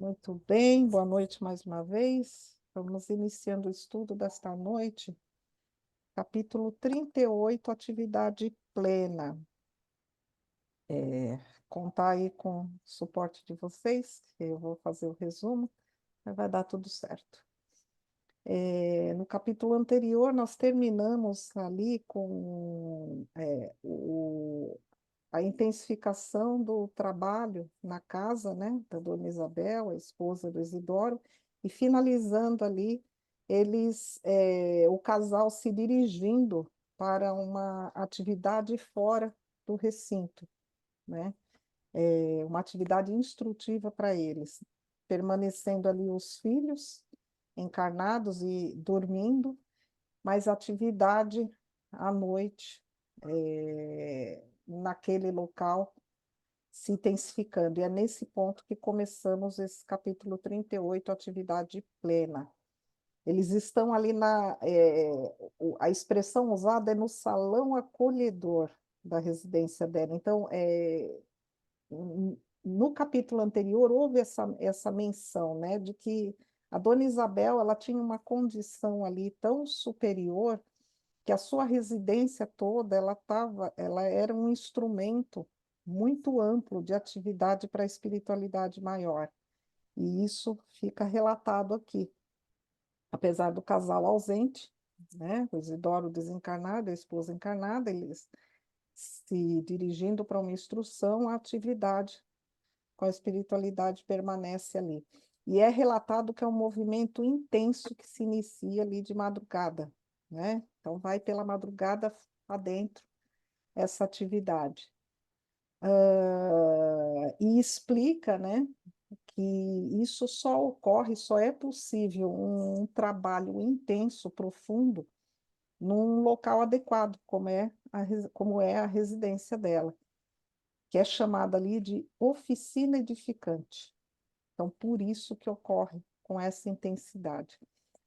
Muito bem, boa noite mais uma vez. Vamos iniciando o estudo desta noite, capítulo 38, atividade plena. Contar aí com o suporte de vocês, que eu vou fazer o resumo, mas vai dar tudo certo. No capítulo anterior, nós terminamos ali com a intensificação do trabalho na casa, né, da Dona Isabel, a esposa do Isidoro, e finalizando ali, o casal se dirigindo para uma atividade fora do recinto, né? Uma atividade instrutiva para eles, permanecendo ali os filhos encarnados e dormindo, mas atividade à noite, naquele local se intensificando. E é nesse ponto que começamos esse capítulo 38, atividade plena. Eles estão ali a expressão usada é no salão acolhedor da residência dela. Então, no capítulo anterior houve essa menção, né, de que a Dona Isabel ela tinha uma condição ali tão superior que a sua residência toda ela era um instrumento muito amplo de atividade para a espiritualidade maior. E isso fica relatado aqui. Apesar do casal ausente, né, o Isidoro desencarnado, a esposa encarnada, eles se dirigindo para uma instrução, a atividade com a espiritualidade permanece ali. E é relatado que é um movimento intenso que se inicia ali de madrugada, né? Então vai pela madrugada adentro essa atividade. E explica, né, que isso só ocorre, só é possível um trabalho intenso, profundo, num local adequado, como é a residência dela, que é chamada ali de oficina edificante. Então, por isso que ocorre com essa intensidade.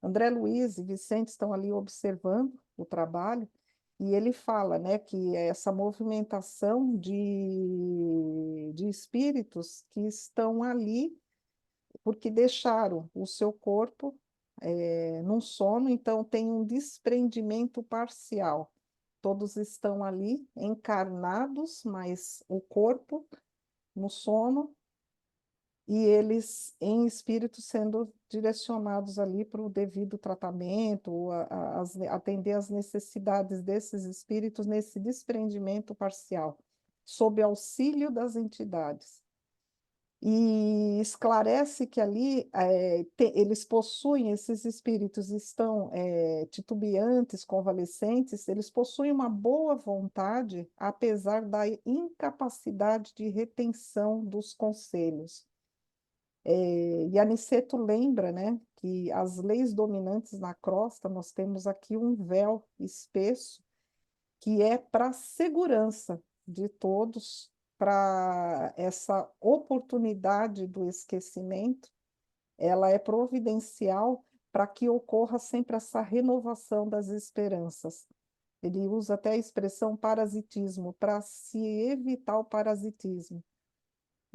André Luiz e Vicente estão ali observando o trabalho e ele fala, né, que é essa movimentação de espíritos que estão ali porque deixaram o seu corpo num sono, então tem um desprendimento parcial. Todos estão ali encarnados, mas o corpo no sono e eles em espírito sendo direcionados ali para o devido tratamento, atender às necessidades desses espíritos nesse desprendimento parcial, sob auxílio das entidades. E esclarece que ali eles possuem, esses espíritos estão titubeantes, convalescentes, eles possuem uma boa vontade, apesar da incapacidade de retenção dos conselhos. E Aniceto lembra, né, que as leis dominantes na crosta, nós temos aqui um véu espesso que é para a segurança de todos, para essa oportunidade do esquecimento, ela é providencial para que ocorra sempre essa renovação das esperanças. Ele usa até a expressão parasitismo, para se evitar o parasitismo.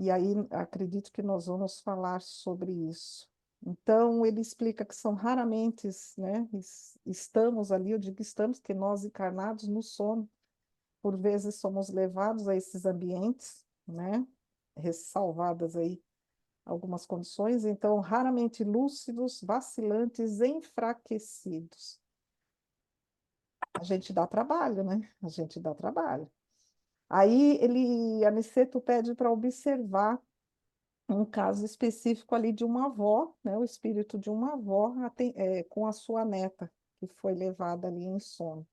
E aí acredito que nós vamos falar sobre isso. Então, ele explica que são raramente, né, estamos ali, eu digo estamos, que nós encarnados no sono, por vezes somos levados a esses ambientes, né, ressalvadas aí algumas condições, então, raramente lúcidos, vacilantes, enfraquecidos. A gente dá trabalho, né? A gente dá trabalho. Aí Aniceto pede para observar um caso específico ali de uma avó, né, o espírito de uma avó com a sua neta, que foi levada ali em sono.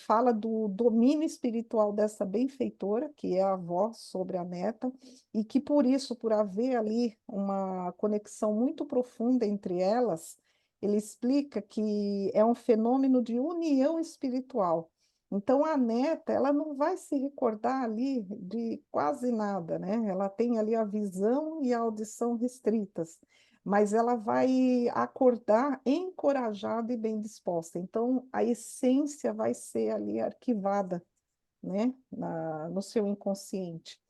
Fala do domínio espiritual dessa benfeitora, que é a avó sobre a neta, e que por isso, por haver ali uma conexão muito profunda entre elas, ele explica que é um fenômeno de união espiritual. Então, a neta, ela não vai se recordar ali de quase nada, né? Ela tem ali a visão e a audição restritas, mas ela vai acordar encorajada e bem disposta. Então, a essência vai ser ali arquivada, né, no seu inconsciente.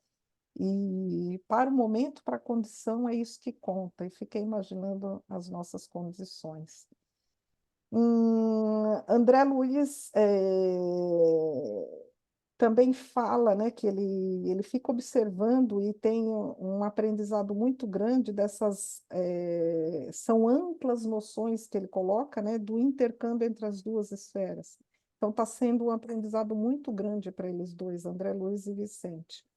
E para o momento, para a condição, é isso que conta. E fiquei imaginando as nossas condições. André Luiz também fala, né, que ele fica observando e tem um aprendizado muito grande dessas, são amplas noções que ele coloca, né, do intercâmbio entre as duas esferas. Então está sendo um aprendizado muito grande para eles dois, André Luiz e Vicente.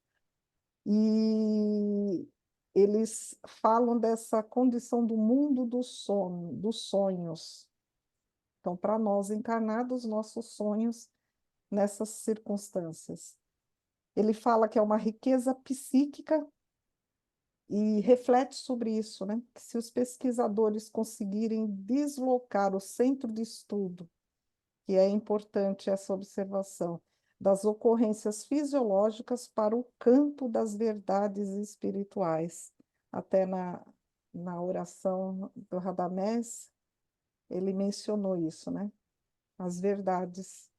E eles falam dessa condição do mundo do sono, dos sonhos. Então, para nós encarnados, nossos sonhos nessas circunstâncias. Ele fala que é uma riqueza psíquica e reflete sobre isso, né? Que se os pesquisadores conseguirem deslocar o centro de estudo, que é importante essa observação, das ocorrências fisiológicas para o campo das verdades espirituais. Até na oração do Radamés, ele mencionou isso, né? As verdades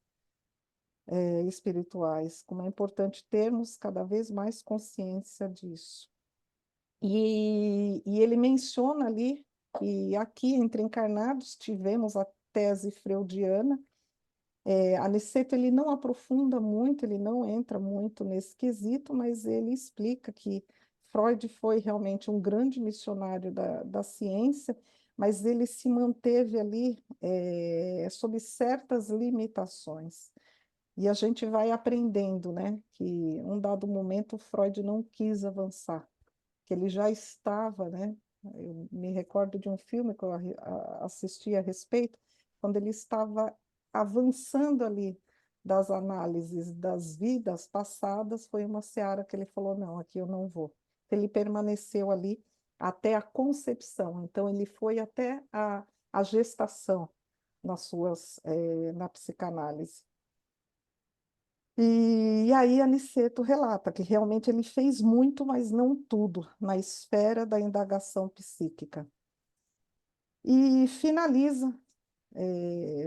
espirituais, como é importante termos cada vez mais consciência disso. E ele menciona ali que aqui, entre encarnados, tivemos a tese freudiana. Aniceto ele não aprofunda muito, ele não entra muito nesse quesito, mas ele explica que Freud foi realmente um grande missionário da ciência, mas ele se manteve ali sob certas limitações. E a gente vai aprendendo, né, que um dado momento Freud não quis avançar, que ele já estava, né? Eu me recordo de um filme que eu assisti a respeito, quando ele estava avançando ali das análises das vidas passadas, foi uma seara que ele falou, não, aqui eu não vou. Ele permaneceu ali até a concepção, então ele foi até a gestação na psicanálise. E aí Aniceto relata que realmente ele fez muito, mas não tudo, na esfera da indagação psíquica. E finaliza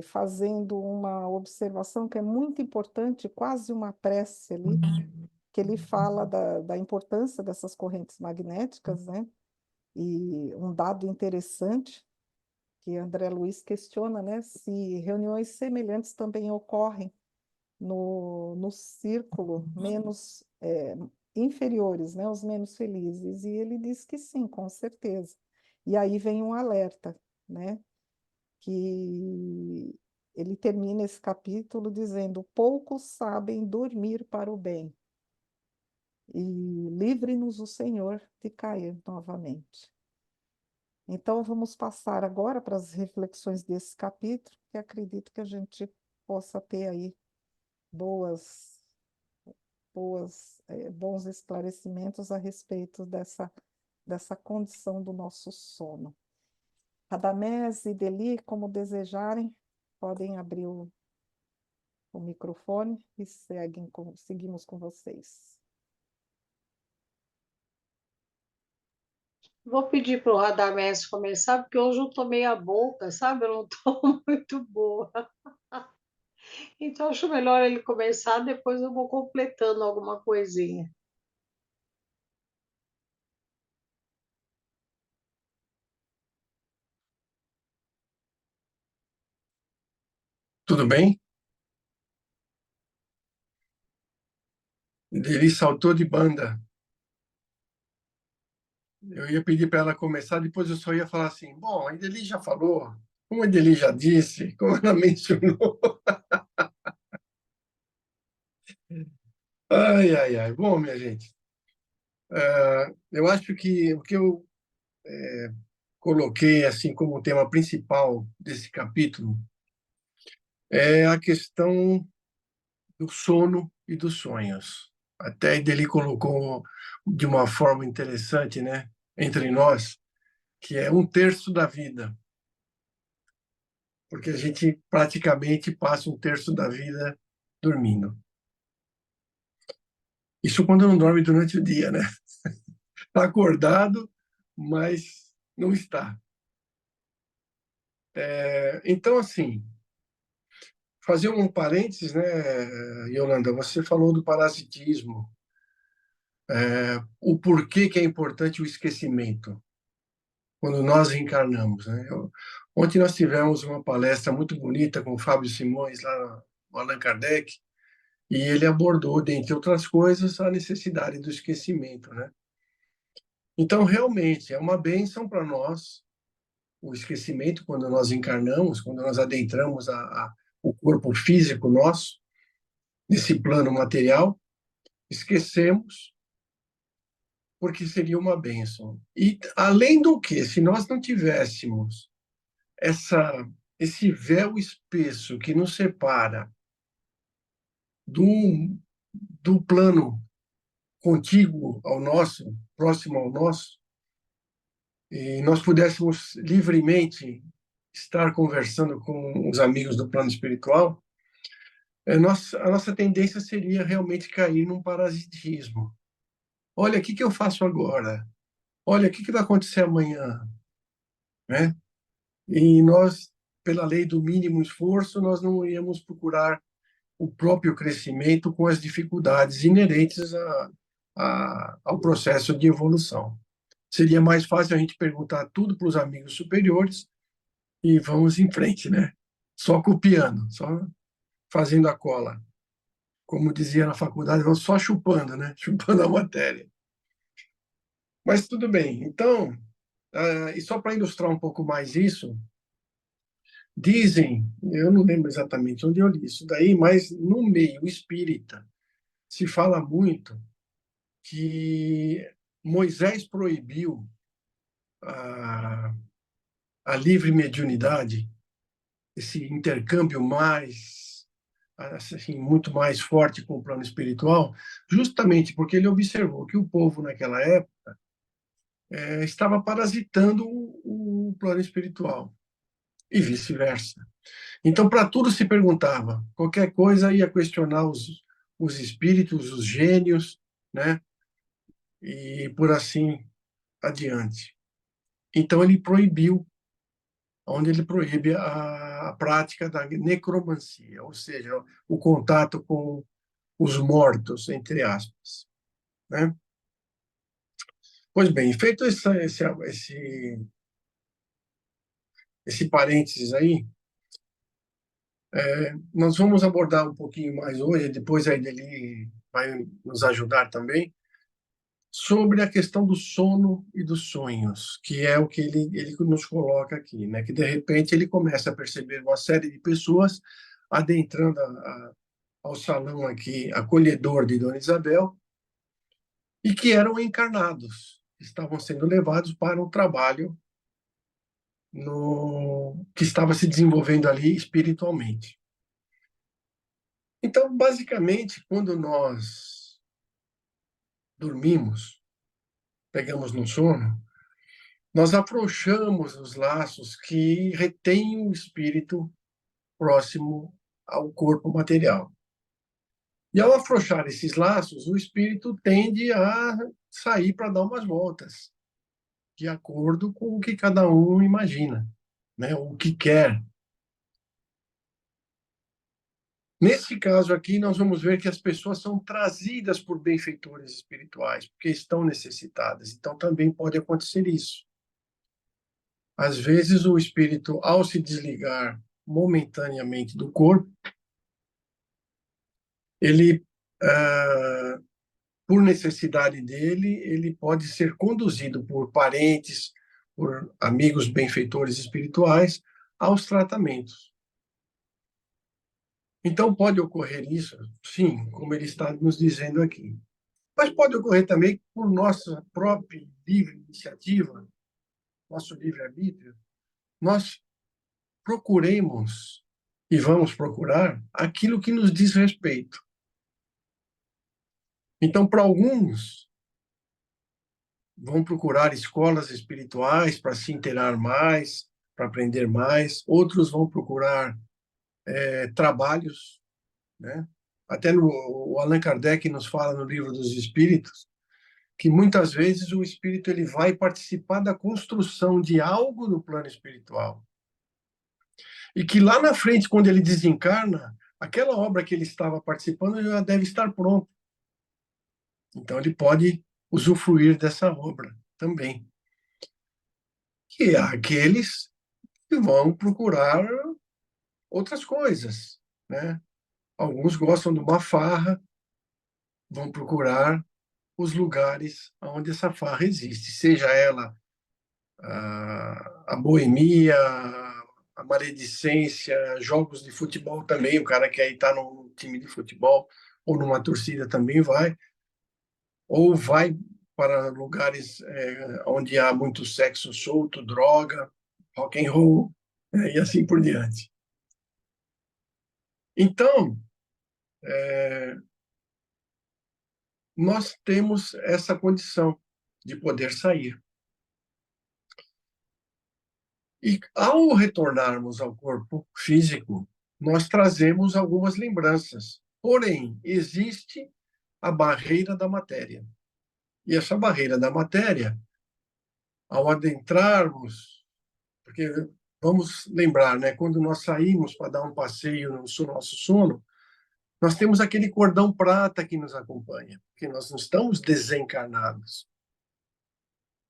fazendo uma observação que é muito importante, quase uma prece ali, que ele fala da importância dessas correntes magnéticas, né? E um dado interessante que André Luiz questiona, né, se reuniões semelhantes também ocorrem no círculo menos inferiores, né, os menos felizes. E ele diz que sim, com certeza. E aí vem um alerta, né, que ele termina esse capítulo dizendo: poucos sabem dormir para o bem, e livre-nos o Senhor de cair novamente. Então, vamos passar agora para as reflexões desse capítulo, que acredito que a gente possa ter aí boas bons esclarecimentos a respeito dessa condição do nosso sono. Radamés e Deli, como desejarem, podem abrir o microfone e seguimos com vocês. Vou pedir para o Radamés começar, porque hoje eu tomei a boca, sabe? Eu não estou muito boa. Então, acho melhor ele começar, depois eu vou completando alguma coisinha. Tudo bem? Ele saltou de banda. Eu ia pedir para ela começar, depois eu só ia falar assim: bom, a Ideli já falou, como a Ideli já disse, como ela mencionou. Ai, ai, ai. Bom, minha gente, eu acho que o que eu coloquei assim como tema principal desse capítulo é a questão do sono e dos sonhos. Até a Ideli colocou de uma forma interessante, né, entre nós, que é um terço da vida, porque a gente praticamente passa um terço da vida dormindo. Isso quando não dorme durante o dia, né? Está acordado, mas não está. Então, assim, fazer um parênteses, né, Yolanda? Você falou do parasitismo. o porquê que é importante o esquecimento quando nós reencarnamos, né? Ontem nós tivemos uma palestra muito bonita com o Fábio Simões, lá no Allan Kardec, e ele abordou, dentre outras coisas, a necessidade do esquecimento, né? Então, realmente, é uma bênção para nós o esquecimento quando nós encarnamos, quando nós adentramos o corpo físico nosso, nesse plano material, esquecemos, porque seria uma bênção. E, além do que, se nós não tivéssemos essa, esse véu espesso que nos separa do, do plano contíguo ao nosso, próximo ao nosso, e nós pudéssemos livremente estar conversando com os amigos do plano espiritual, a nossa tendência seria realmente cair num parasitismo. Olha, o que eu faço agora? Olha, o que vai acontecer amanhã? Né? E nós, pela lei do mínimo esforço, nós não íamos procurar o próprio crescimento com as dificuldades inerentes ao processo de evolução. Seria mais fácil a gente perguntar tudo para os amigos superiores e vamos em frente, né? Só copiando, só fazendo a cola. Como dizia na faculdade, vamos só chupando, né? Chupando a matéria. Mas tudo bem. Então, e só para ilustrar um pouco mais isso, dizem, eu não lembro exatamente onde eu li isso daí, mas no meio espírita se fala muito que Moisés proibiu a, a livre mediunidade, esse intercâmbio mais, assim, muito mais forte com o plano espiritual, justamente porque ele observou que o povo naquela época estava parasitando o plano espiritual e vice-versa. Então, para tudo se perguntava, qualquer coisa ia questionar os espíritos, os gênios, né? E por assim adiante. Então, ele proibiu, onde ele proíbe a prática da necromancia, ou seja, o contato com os mortos, entre aspas. Né? Pois bem, feito esse parênteses aí, nós vamos abordar um pouquinho mais hoje, depois aí ele vai nos ajudar também, sobre a questão do sono e dos sonhos, que é o que ele nos coloca aqui, né? Que de repente ele começa a perceber uma série de pessoas adentrando ao salão aqui acolhedor de Dona Isabel e que eram encarnados, estavam sendo levados para um trabalho que estava se desenvolvendo ali espiritualmente. Então, basicamente, quando nós dormimos, pegamos no sono, nós afrouxamos os laços que retêm o espírito próximo ao corpo material. E ao afrouxar esses laços, o espírito tende a sair para dar umas voltas, de acordo com o que cada um imagina, né? O que quer. Nesse caso aqui, nós vamos ver que as pessoas são trazidas por benfeitores espirituais, porque estão necessitadas. Então, também pode acontecer isso. Às vezes, o espírito, ao se desligar momentaneamente do corpo, ele, por necessidade dele, ele pode ser conduzido por parentes, por amigos benfeitores espirituais, aos tratamentos. Então, pode ocorrer isso, sim, como ele está nos dizendo aqui. Mas pode ocorrer também por nossa própria livre iniciativa, nosso livre-arbítrio, nós procuremos e vamos procurar aquilo que nos diz respeito. Então, para alguns, vão procurar escolas espirituais para se inteirar mais, para aprender mais. Outros vão procurar trabalhos, né? Até o Allan Kardec nos fala no Livro dos Espíritos que muitas vezes o espírito ele vai participar da construção de algo no plano espiritual. E que lá na frente, quando ele desencarna, aquela obra que ele estava participando já deve estar pronta. Então, ele pode usufruir dessa obra também. E há aqueles que vão procurar outras coisas, né? Alguns gostam de uma farra, vão procurar os lugares onde essa farra existe, seja ela a boemia, a maledicência, jogos de futebol também, o cara quer estar num time de futebol ou numa torcida também vai, ou vai para lugares onde há muito sexo solto, droga, rock and roll, e assim por diante. Então, nós temos essa condição de poder sair. E ao retornarmos ao corpo físico, nós trazemos algumas lembranças. Porém, existe a barreira da matéria. E essa barreira da matéria, ao adentrarmos, porque vamos lembrar, né, quando nós saímos para dar um passeio no nosso sono, nós temos aquele cordão prata que nos acompanha, que nós não estamos desencarnados.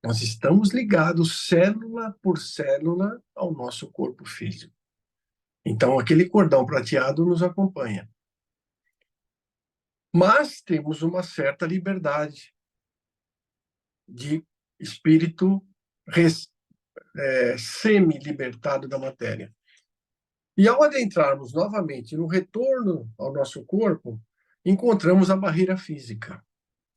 Nós estamos ligados célula por célula ao nosso corpo físico. Então, aquele cordão prateado nos acompanha. Mas temos uma certa liberdade de espírito semi-libertado da matéria. E ao adentrarmos novamente no retorno ao nosso corpo, encontramos a barreira física.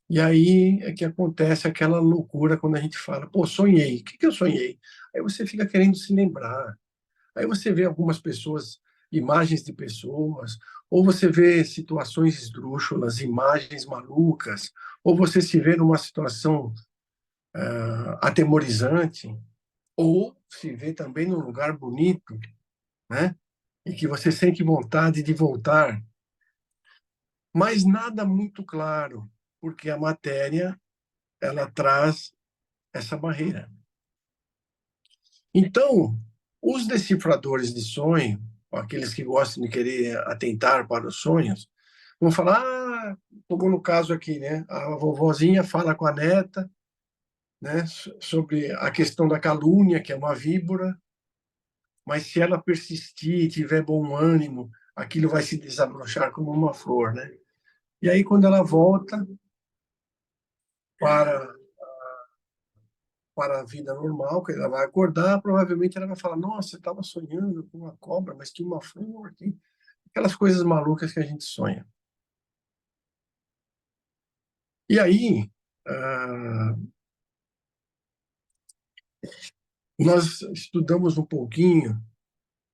E aí é que acontece aquela loucura quando a gente fala, pô, sonhei. O que eu sonhei? Aí você fica querendo se lembrar. Aí você vê algumas pessoas, imagens de pessoas, ou você vê situações esdrúxulas, imagens malucas, ou você se vê numa situação atemorizante, ou se vê também num lugar bonito, né? E que você sente vontade de voltar. Mas nada muito claro, porque a matéria, ela traz essa barreira. Então, os decifradores de sonho, aqueles que gostam de querer atentar para os sonhos, vão falar, como no caso aqui, né? A vovozinha fala com a neta, né, sobre a questão da calúnia, que é uma víbora, mas se ela persistir e tiver bom ânimo, aquilo vai se desabrochar como uma flor, né? E aí, quando ela volta para para a vida normal, que ela vai acordar, provavelmente ela vai falar: Nossa, eu estava sonhando com uma cobra, mas tinha uma flor aqui. Aquelas coisas malucas que a gente sonha. E aí, nós estudamos um pouquinho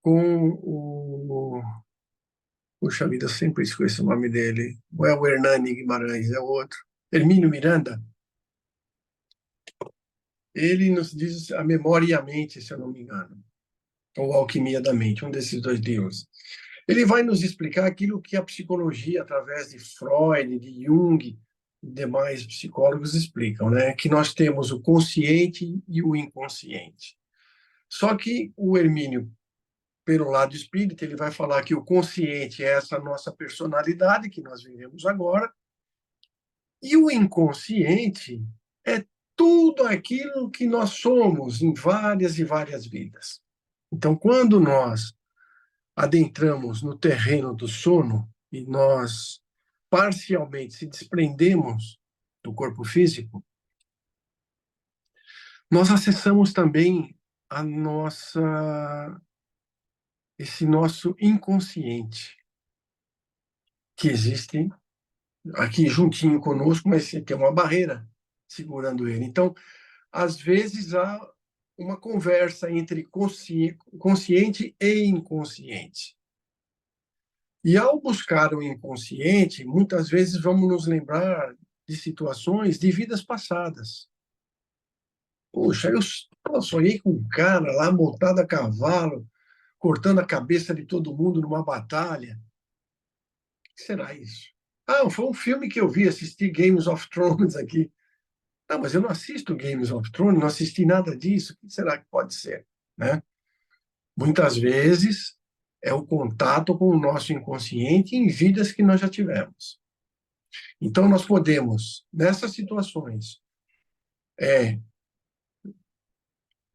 com o. Puxa vida, eu sempre esqueço o nome dele. Não é o Hernani Guimarães, é o outro. Hermínio Miranda. Ele nos diz A Memória e a Mente, se eu não me engano. Ou A Alquimia da Mente, um desses dois livros. Ele vai nos explicar aquilo que a psicologia, através de Freud, de Jung e demais psicólogos explicam, né? Que nós temos o consciente e o inconsciente. Só que o Hermínio, pelo lado espírita, ele vai falar que o consciente é essa nossa personalidade que nós vivemos agora, e o inconsciente é tudo aquilo que nós somos em várias e várias vidas. Então, quando nós adentramos no terreno do sono e nós parcialmente se desprendemos do corpo físico, nós acessamos também a nossa esse nosso inconsciente que existe aqui juntinho conosco, mas tem uma barreira segurando ele. Então, às vezes há uma conversa entre consciente e inconsciente. E ao buscar o inconsciente, muitas vezes vamos nos lembrar de situações de vidas passadas. Poxa, eu sonhei com um cara lá montado a cavalo, cortando a cabeça de todo mundo numa batalha. O que será isso? Foi um filme que eu vi, assisti Games of Thrones aqui. Mas eu não assisto Games of Thrones, não assisti nada disso. O que será que pode ser? Né? Muitas vezes é o contato com o nosso inconsciente em vidas que nós já tivemos. Então, nós podemos, nessas situações,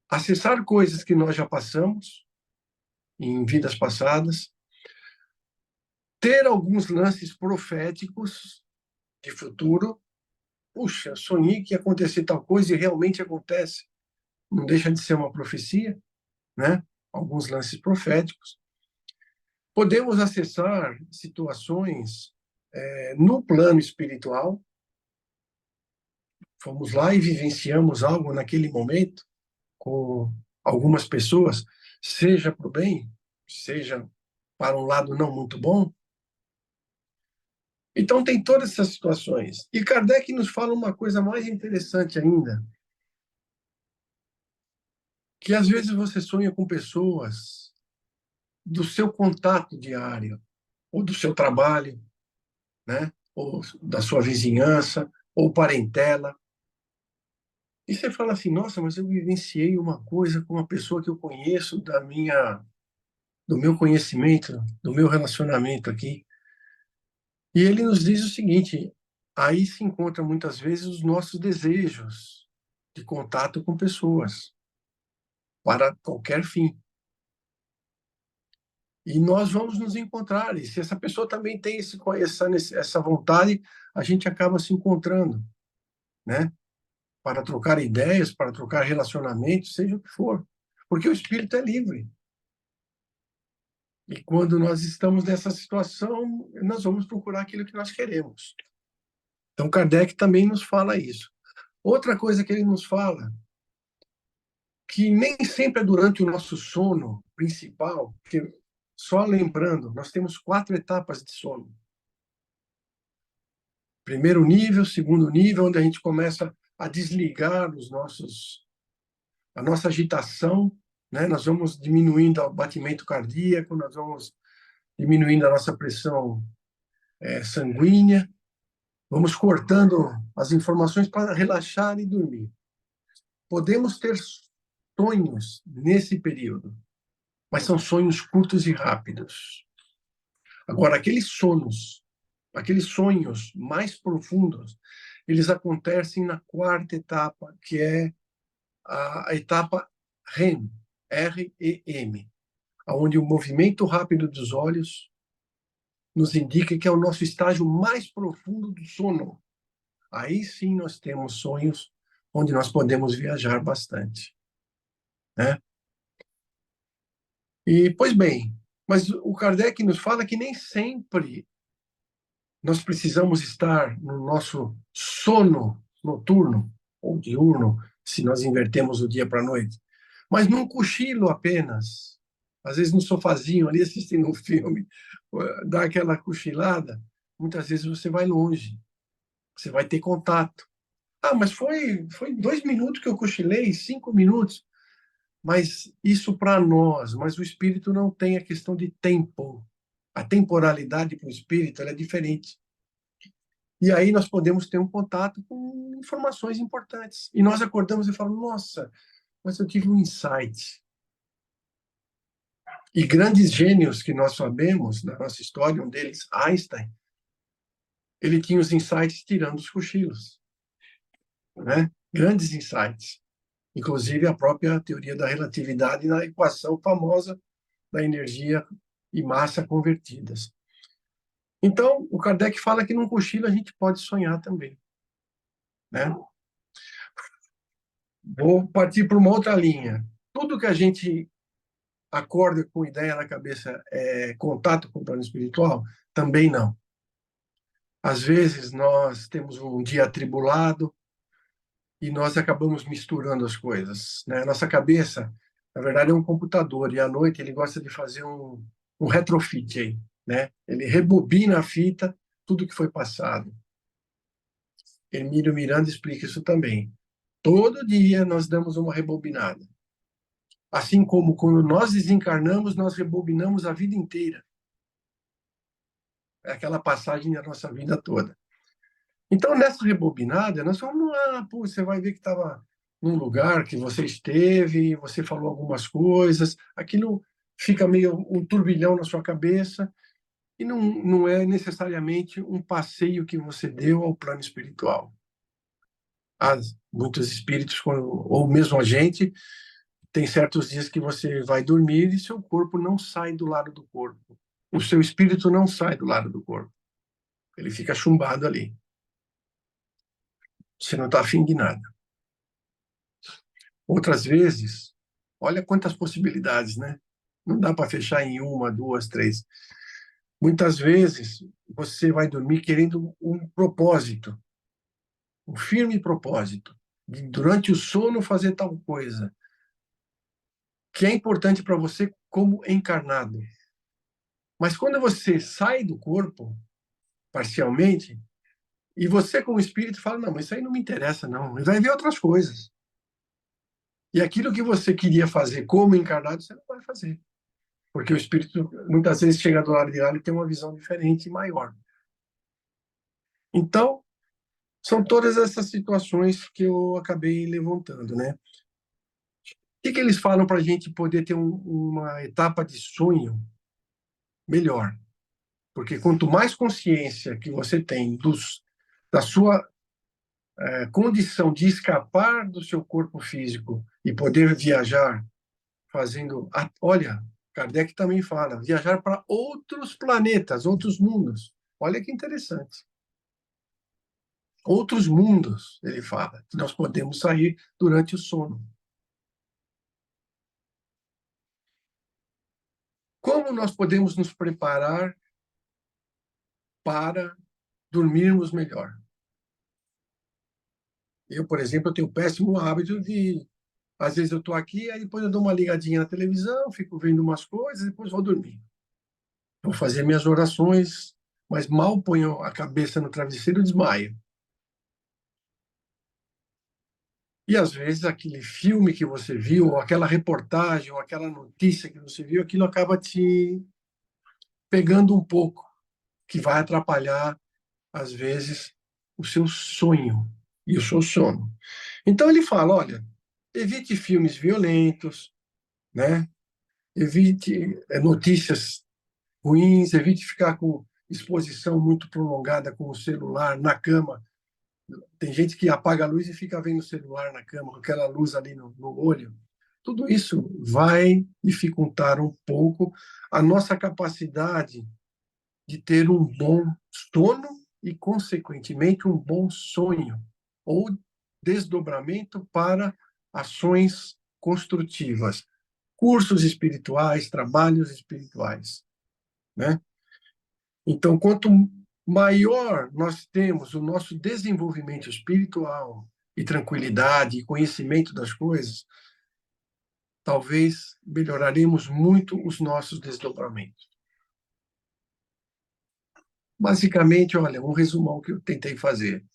acessar coisas que nós já passamos em vidas passadas, ter alguns lances proféticos de futuro. Puxa, sonhei que ia acontecer tal coisa e realmente acontece. Não deixa de ser uma profecia, né? Alguns lances proféticos. Podemos acessar situações no plano espiritual. Fomos lá e vivenciamos algo naquele momento com algumas pessoas, seja para o bem, seja para um lado não muito bom. Então, tem todas essas situações. E Kardec nos fala uma coisa mais interessante ainda, que às vezes você sonha com pessoas do seu contato diário, ou do seu trabalho, né? Ou da sua vizinhança, ou parentela. E você fala assim, nossa, mas eu vivenciei uma coisa com uma pessoa que eu conheço do meu conhecimento, do meu relacionamento aqui. E ele nos diz o seguinte, aí se encontra muitas vezes os nossos desejos de contato com pessoas, para qualquer fim. E nós vamos nos encontrar, e se essa pessoa também tem essa vontade, a gente acaba se encontrando, né? Para trocar ideias, para trocar relacionamentos, seja o que for. Porque o espírito é livre. E quando nós estamos nessa situação, nós vamos procurar aquilo que nós queremos. Então, Kardec também nos fala isso. Outra coisa que ele nos fala, que nem sempre é durante o nosso sono principal, porque, só lembrando, nós temos 4 etapas de sono. Primeiro nível, segundo nível, onde a gente começa a desligar a nossa agitação, né? Nós vamos diminuindo o batimento cardíaco, nós vamos diminuindo a nossa pressão sanguínea, vamos cortando as informações para relaxar e dormir. Podemos ter sonhos nesse período, mas são sonhos curtos e rápidos. Agora, aqueles sonhos mais profundos, eles acontecem na 4ª etapa, que é a etapa REM, R-E-M, onde o movimento rápido dos olhos nos indica que é o nosso estágio mais profundo do sono. Aí sim nós temos sonhos onde nós podemos viajar bastante, né? E, pois bem, mas o Kardec nos fala que nem sempre nós precisamos estar no nosso sono noturno ou diurno, se nós invertemos o dia para a noite, mas num cochilo apenas. Às vezes no sofazinho ali assistindo um filme, dá aquela cochilada, muitas vezes você vai longe, você vai ter contato. Ah, mas foi 2 minutos que eu cochilei, 5 minutos. Mas isso para nós, mas o espírito não tem a questão de tempo. A temporalidade para o espírito ela é diferente. E aí nós podemos ter um contato com informações importantes. E nós acordamos e falamos, nossa, mas eu tive um insight. E grandes gênios que nós sabemos na nossa história, um deles, Einstein, ele tinha os insights tirando os cochilos, né? Grandes insights. Inclusive a própria teoria da relatividade na equação famosa da energia e massa convertidas. Então, o Kardec fala que num cochilo a gente pode sonhar também, né? Vou partir para uma outra linha. Tudo que a gente acorda com ideia na cabeça é contato com o plano espiritual? Também não. Às vezes nós temos um dia atribulado e nós acabamos misturando as coisas, né? Nossa cabeça, na verdade, é um computador e à noite ele gosta de fazer um retrofit aí, né? Ele rebobina a fita, tudo que foi passado. Emílio Miranda explica isso também. Todo dia nós damos uma rebobinada. Assim como quando nós desencarnamos, nós rebobinamos a vida inteira. É aquela passagem da nossa vida toda. Então, nessa rebobinada, nós vamos lá, pô, você vai ver que estava num lugar que você esteve, você falou algumas coisas, aquilo fica meio um turbilhão na sua cabeça, E não é necessariamente um passeio que você deu ao plano espiritual. Há muitos espíritos, ou mesmo a gente, tem certos dias que você vai dormir e seu corpo não sai do lado do corpo. O seu espírito não sai do lado do corpo. Ele fica chumbado ali. Você não está afim de nada. Outras vezes, olha quantas possibilidades, né? Não dá para fechar em uma, duas, três. Muitas vezes você vai dormir querendo um propósito, um firme propósito, de durante o sono fazer tal coisa, que é importante para você como encarnado. Mas quando você sai do corpo, parcialmente, e você como espírito fala, não, mas isso aí não me interessa, não. E vai ver outras coisas. E aquilo que você queria fazer como encarnado, você não vai fazer. Porque o espírito, muitas vezes, chega do lado de lá e tem uma visão diferente e maior. Então, são todas essas situações que eu acabei levantando, né? O que eles falam para a gente poder ter uma etapa de sonho melhor? Porque quanto mais consciência que você tem da sua condição de escapar do seu corpo físico e poder viajar fazendo... Olha, Kardec também fala, viajar para outros planetas, outros mundos. Olha que interessante. Outros mundos, ele fala, que nós podemos sair durante o sono. Como nós podemos nos preparar para dormirmos melhor? Eu, por exemplo, eu tenho o péssimo hábito de, às vezes eu estou aqui, aí depois eu dou uma ligadinha na televisão, fico vendo umas coisas, depois vou dormir. Vou fazer minhas orações, mas mal ponho a cabeça no travesseiro e desmaio. E às vezes aquele filme que você viu, ou aquela reportagem, ou aquela notícia que você viu, aquilo acaba te pegando um pouco, que vai atrapalhar, às vezes, o seu sonho e o seu sono. Então ele fala, olha, evite filmes violentos, né? Evite notícias ruins, evite ficar com exposição muito prolongada com o celular na cama. Tem gente que apaga a luz e fica vendo o celular na cama, com aquela luz ali no olho. Tudo isso vai dificultar um pouco a nossa capacidade de ter um bom sono e, consequentemente, um bom sonho, ou desdobramento para ações construtivas, cursos espirituais, trabalhos espirituais, né? Então, quanto maior nós temos o nosso desenvolvimento espiritual e tranquilidade e conhecimento das coisas, talvez melhoraremos muito os nossos desdobramentos. Basicamente, olha, um resumão que eu tentei fazer.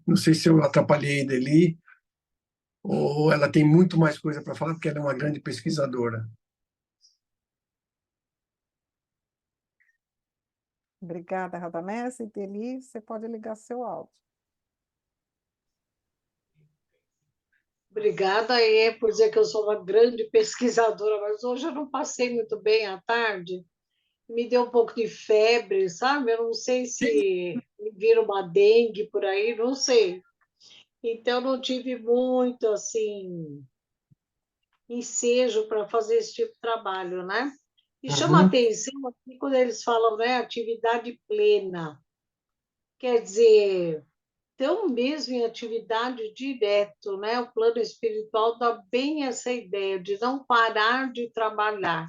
Não sei se eu atrapalhei dele ou ela tem muito mais coisa para falar, porque ela é uma grande pesquisadora. Obrigada, Radamés. E Deli, você pode ligar seu áudio. Obrigada aí por dizer que eu sou uma grande pesquisadora, mas hoje eu não passei muito bem à tarde. Me deu um pouco de febre, sabe? Eu não sei se me vira uma dengue por aí, não sei. Então, não tive muito, assim, ensejo para fazer esse tipo de trabalho, né? E chama Uhum. atenção aqui quando eles falam, né, atividade plena. Quer dizer, tão mesmo em atividade direto, né? O plano espiritual dá bem essa ideia de não parar de trabalhar.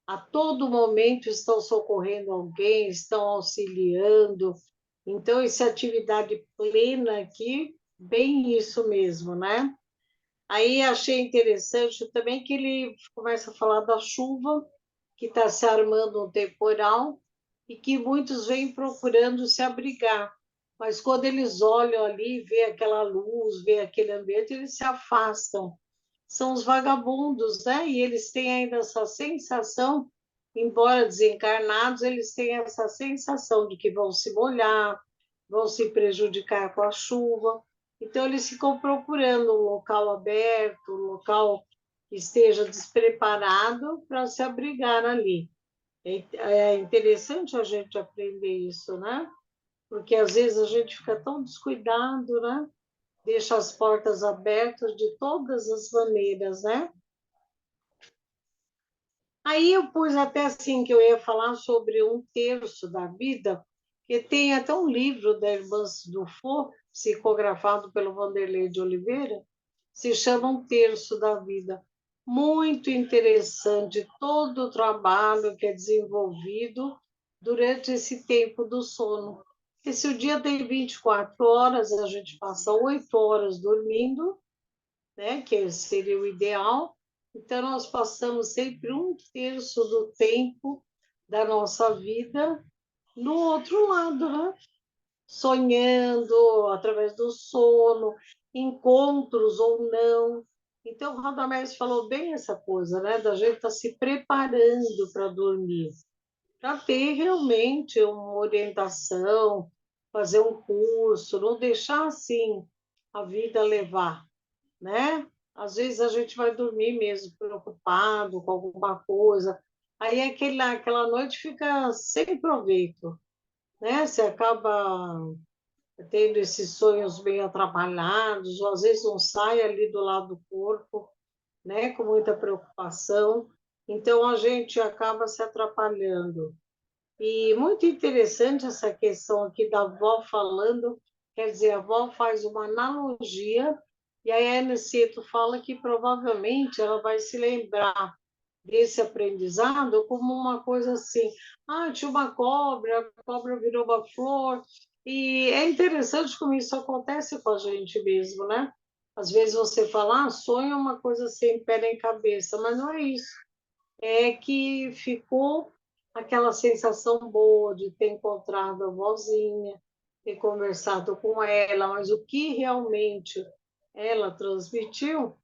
A todo momento estão socorrendo alguém, estão auxiliando. Então, essa atividade plena aqui, bem isso mesmo, né? Aí achei interessante também que ele começa a falar da chuva, que está se armando um temporal e que muitos vêm procurando se abrigar. Mas quando eles olham ali, vê aquela luz, vê aquele ambiente, eles se afastam. São os vagabundos, né? E eles têm ainda essa sensação, embora desencarnados, eles têm essa sensação de que vão se molhar, vão se prejudicar com a chuva. Então, eles ficam procurando um local aberto, um local que esteja despreparado para se abrigar ali. É interessante a gente aprender isso, né? Porque às vezes a gente fica tão descuidado, né? Deixa as portas abertas de todas as maneiras, né? Aí eu pus até assim que eu ia falar sobre um terço da vida, que tem até um livro da Irmã Dufour, psicografado pelo Vanderlei de Oliveira, se chama Um Terço da Vida. Muito interessante todo o trabalho que é desenvolvido durante esse tempo do sono. Porque se o dia tem 24 horas, a gente passa 8 horas dormindo, né, que seria o ideal. Então, nós passamos sempre um terço do tempo da nossa vida no outro lado, né? Sonhando através do sono, encontros ou não. Então, o Radamés falou bem essa coisa, né? Da gente estar se preparando para dormir, para ter realmente uma orientação, fazer um curso, não deixar assim a vida levar, né? Às vezes a gente vai dormir mesmo preocupado com alguma coisa, aí aquela noite fica sem proveito, né? Você acaba tendo esses sonhos bem atrapalhados, ou às vezes não sai ali do lado do corpo, né? Com muita preocupação, então a gente acaba se atrapalhando. E muito interessante essa questão aqui da avó falando, quer dizer, a avó faz uma analogia, e aí a Aniceto fala que provavelmente ela vai se lembrar desse aprendizado como uma coisa assim, tinha uma cobra, a cobra virou uma flor, e é interessante como isso acontece com a gente mesmo, né? Às vezes você fala, sonho é uma coisa sem pé nem cabeça, mas não é isso, é que ficou aquela sensação boa de ter encontrado a vozinha, ter conversado com ela, mas o que realmente ela transmitiu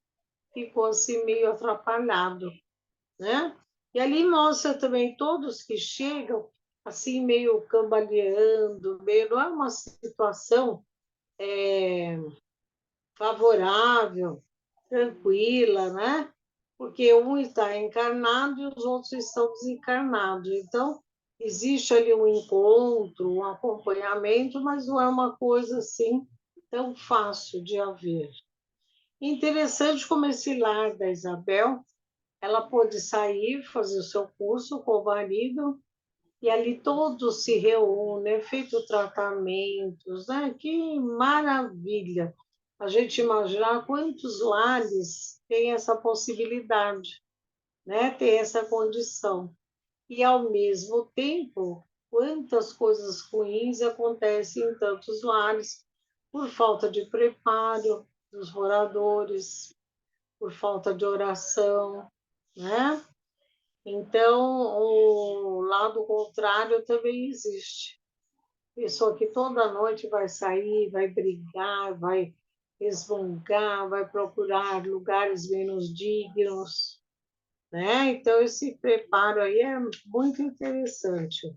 ficou assim meio atrapalhado, né? E ali mostra também todos que chegam assim meio cambaleando, meio não é uma situação favorável, tranquila, né? Porque um está encarnado e os outros estão desencarnados. Então, existe ali um encontro, um acompanhamento, mas não é uma coisa assim tão fácil de haver. Interessante como esse lar da Isabel, ela pôde sair, fazer o seu curso com o marido, e ali todos se reúnem, é feito tratamentos, né? Que maravilha! A gente imaginar quantos lares têm essa possibilidade, né? Tem essa condição. E, ao mesmo tempo, quantas coisas ruins acontecem em tantos lares por falta de preparo dos moradores, por falta de oração, né? Então, o lado contrário também existe. Pessoa que toda noite vai sair, vai brigar, vai resmungar, vai procurar lugares menos dignos, né? Então, esse preparo aí é muito interessante.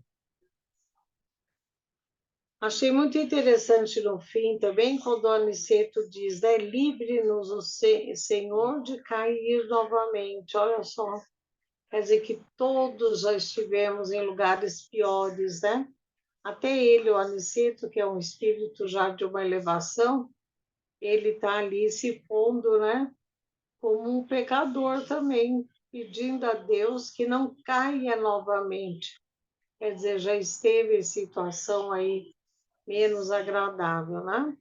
Achei muito interessante no fim também, quando o Aniceto diz, né? Livre-nos o Senhor de cair novamente. Olha só, quer dizer que todos já estivemos em lugares piores, né? Até ele, o Aniceto, que é um espírito já de uma elevação, ele está ali se pondo, né, como um pecador também, pedindo a Deus que não caia novamente. Quer dizer, já esteve em situação aí menos agradável, né?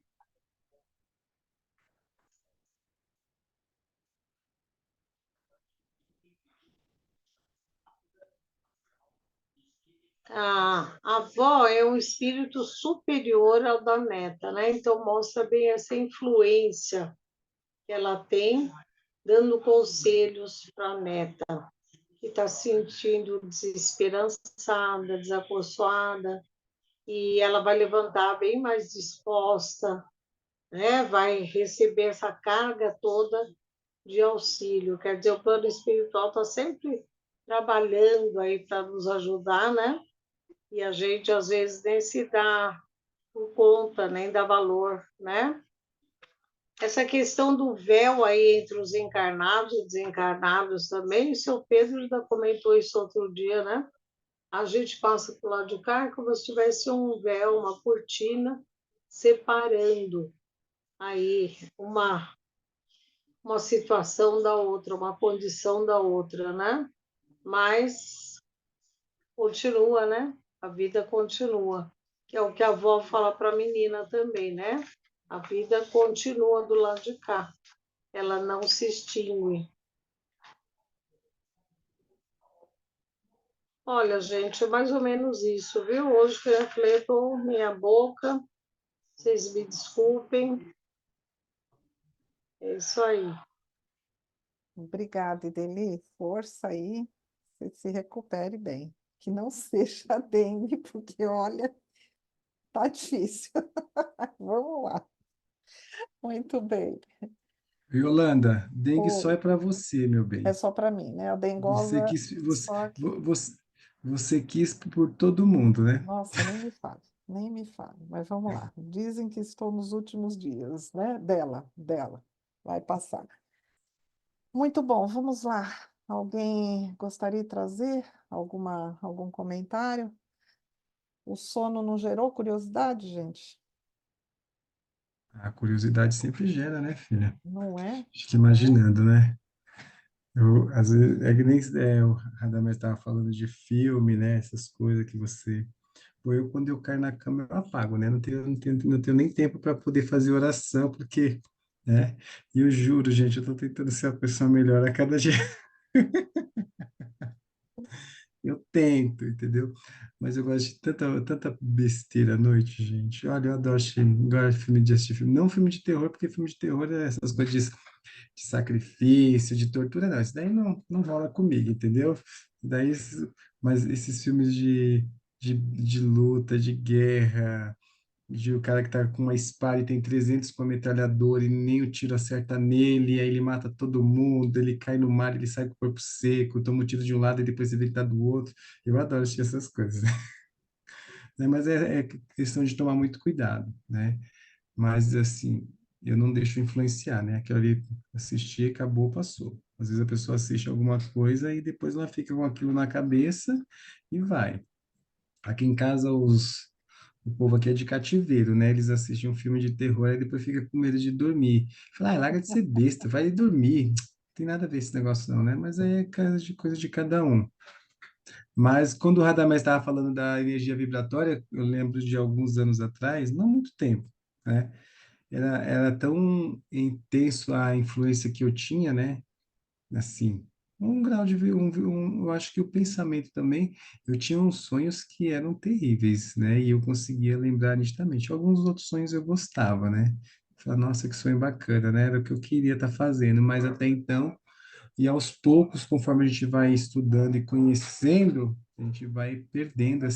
A avó é um espírito superior ao da neta, né? Então mostra bem essa influência que ela tem, dando conselhos para a neta, que está se sentindo desesperançada, desacorçoada, e ela vai levantar bem mais disposta, né? Vai receber essa carga toda de auxílio. Quer dizer, o plano espiritual está sempre trabalhando aí para nos ajudar, né? E a gente, às vezes, nem se dá por conta, nem dá valor, né? Essa questão do véu aí entre os encarnados e desencarnados também, o seu Pedro já comentou isso outro dia, né? a gente passa para o lado de cá, é como se tivesse um véu, uma cortina separando aí uma situação da outra, uma condição da outra, né? Mas continua, né? A vida continua, que é o que a avó fala para a menina também, né? A vida continua do lado de cá, ela não se extingue. Olha, gente, é mais ou menos isso, viu? Hoje que eu refleto minha boca, vocês me desculpem, é isso aí. Obrigada, Ideli. Força aí, você se recupere bem. Que não seja dengue, porque olha, tá difícil. Vamos lá. Muito bem. Yolanda, dengue só Oi. é para você, meu É bem. só para mim, né? A Você dengosa, quis, só que. você quis por todo mundo, né? Nossa, nem me fale, nem me fale. Mas vamos lá. Dizem que estou nos últimos dias, né? Dela. Vai passar. Muito bom, vamos lá. Alguém gostaria de trazer algum comentário? O sono não gerou curiosidade, gente? A curiosidade sempre gera, né, filha? Não é? Fica Né? imaginando, né? Eu, às vezes, é que nem o Radamés estava falando de filme, né? Essas coisas que você. Ou eu, quando eu caio na cama, eu apago, né? Não tenho nem tempo para poder fazer oração, porque, né? E eu juro, gente, eu estou tentando ser a pessoa melhor a cada dia. Eu tento, entendeu? Mas eu gosto de tanta besteira à noite, gente. Olha, eu adoro agora filme de assistir filme. Não filme de terror, porque filme de terror é essas coisas de sacrifício, de tortura, não. Isso daí não rola comigo, entendeu? Daí, mas esses filmes de luta, de guerra, de o cara que tá com uma espada e tem 300 com a metralhadora e nem o tiro acerta nele, e aí ele mata todo mundo, ele cai no mar, ele sai com o corpo seco, toma um tiro de um lado e depois ele tá do outro. Eu adoro assistir essas coisas, né? Mas é questão de tomar muito cuidado, né? Mas, assim, eu não deixo influenciar, né? Aquilo ali, assistir, acabou, passou. Às vezes a pessoa assiste alguma coisa e depois ela fica com aquilo na cabeça e vai. Aqui em casa, o povo aqui é de cativeiro, né? Eles assistem um filme de terror e depois fica com medo de dormir. Fala, larga de ser besta, vai dormir. Não tem nada a ver esse negócio não, né? Mas aí é coisa de cada um. Mas quando o Radamés estava falando da energia vibratória, eu lembro de alguns anos atrás, não muito tempo, né? Era tão intenso a influência que eu tinha, né? Assim, um grau de eu acho que o pensamento também, eu tinha uns sonhos que eram terríveis, né? E eu conseguia lembrar nitidamente. Alguns outros sonhos eu gostava, né? Falei, nossa, que sonho bacana, né? Era o que eu queria estar fazendo, mas até então, e aos poucos, conforme a gente vai estudando e conhecendo, a gente vai perdendo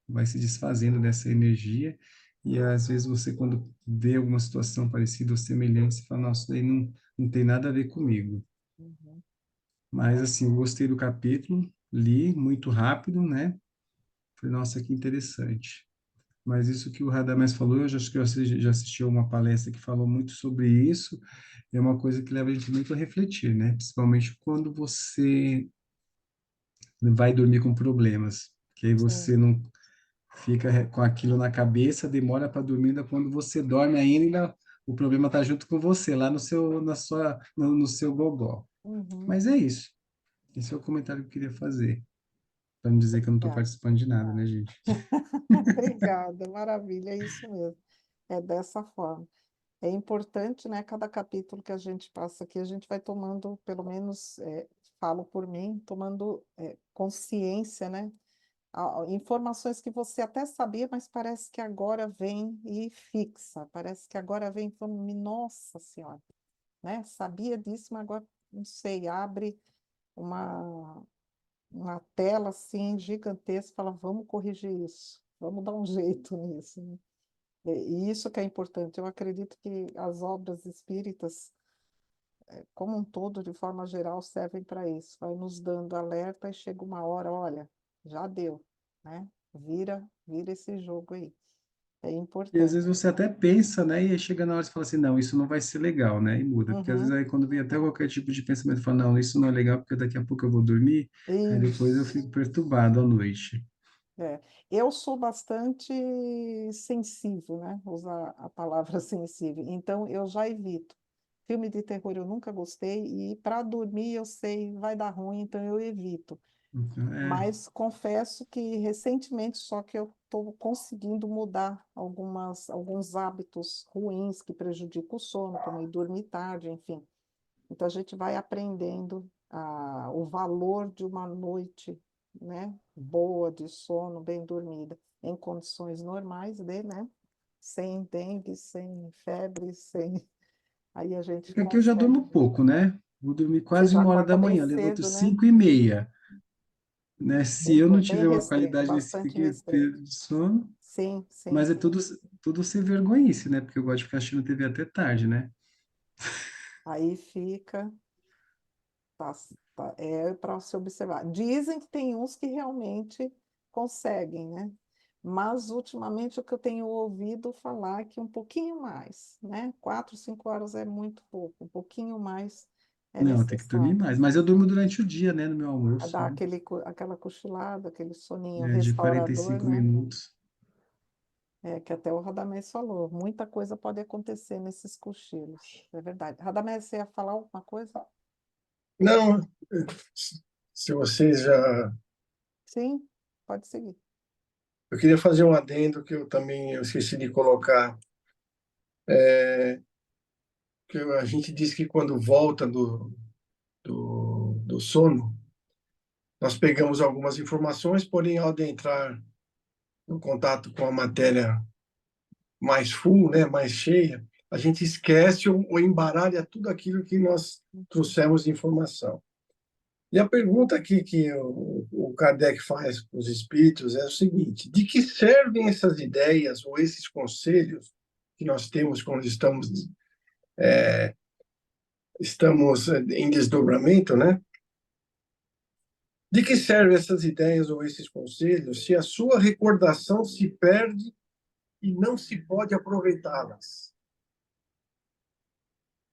vai se desfazendo dessa energia. E às vezes você, quando vê alguma situação parecida ou semelhante, você fala, nossa, isso daí não tem nada a ver comigo. Uhum. Mas, assim, eu gostei do capítulo, li muito rápido, né? Falei, nossa, que interessante. Mas isso que o Radamés falou, eu já acho que já assisti a uma palestra que falou muito sobre isso, é uma coisa que leva a gente muito a refletir, né? Principalmente quando você vai dormir com problemas, que aí Sim. você não fica com aquilo na cabeça, demora para dormir, ainda quando você dorme ainda, o problema está junto com você, lá no seu gogó. Uhum. Mas é isso. Esse é o comentário que eu queria fazer. Para não dizer que eu não estou Obrigada. participando de nada, né, gente? Obrigada, maravilha, é isso mesmo. É dessa forma. É importante, né? Cada capítulo que a gente passa aqui, a gente vai tomando, pelo menos, falo por mim, tomando consciência, né? Informações que você até sabia, mas parece que agora vem e fixa. Parece que agora vem e fala, nossa Senhora, né? Sabia disso, mas agora não sei, abre uma, uma tela assim gigantesca, fala, vamos corrigir isso, vamos dar um jeito nisso, né? E isso que é importante. Eu acredito que as obras espíritas, como um todo, de forma geral, servem para isso. Vai nos dando alerta e chega uma hora, olha, já deu, né? Vira esse jogo aí. É E às importante. vezes você até pensa, né? E aí chega na hora e você fala assim, não, isso não vai ser legal, né? E muda. Porque às vezes Uhum. aí quando vem até qualquer tipo de pensamento, fala, não, isso não é legal porque daqui a pouco eu vou dormir, aí depois eu Isso. fico perturbado à noite. É. Eu sou bastante sensível, né? Usar a palavra sensível. Então, eu já evito. Filme de terror eu nunca gostei e para dormir eu sei vai dar ruim, então eu evito. Então, Mas confesso que recentemente só que eu estou conseguindo mudar alguns hábitos ruins que prejudicam o sono, como ir dormir tarde, enfim. Então a gente vai aprendendo o valor de uma noite, né, boa de sono, bem dormida, em condições normais né, sem dengue, sem febre, sem. Aí a gente porque aqui eu já consegue. durmo pouco, né? Vou dormir Você quase já 1 hora da acorda bem manhã, levanto cedo, né? 5h30, né? Se eu não Bem tiver uma restrito, qualidade nesse bastante restrito. período de sono, Sim, sim. mas é tudo sem vergonhice, né? Porque eu gosto de ficar assistindo TV até tarde, né? Aí fica, tá, é para se observar. Dizem que tem uns que realmente conseguem, né? Mas ultimamente o que eu tenho ouvido falar é que um pouquinho mais, né? 4, 5 horas é muito pouco, um pouquinho mais é Não, tem que dormir necessário. mais. Mas eu durmo durante o dia, né? No meu A almoço, dar né? aquela cochilada, aquele soninho É, de restaurador, 45 né? minutos. É que até o Radamés falou, muita coisa pode acontecer nesses cochilos, é verdade. Radamés, você ia falar alguma coisa? Não, se vocês já. Sim, pode seguir. Eu queria fazer um adendo que eu esqueci de colocar, que a gente diz que quando volta do sono, nós pegamos algumas informações, porém, ao adentrar no contato com a matéria mais full, né, mais cheia, a gente esquece ou embaralha tudo aquilo que nós trouxemos de informação. E a pergunta aqui que o Kardec faz para os espíritos é o seguinte: de que servem essas ideias ou esses conselhos que nós temos quando estamos em desdobramento, né? De que servem essas ideias ou esses conselhos se a sua recordação se perde e não se pode aproveitá-las?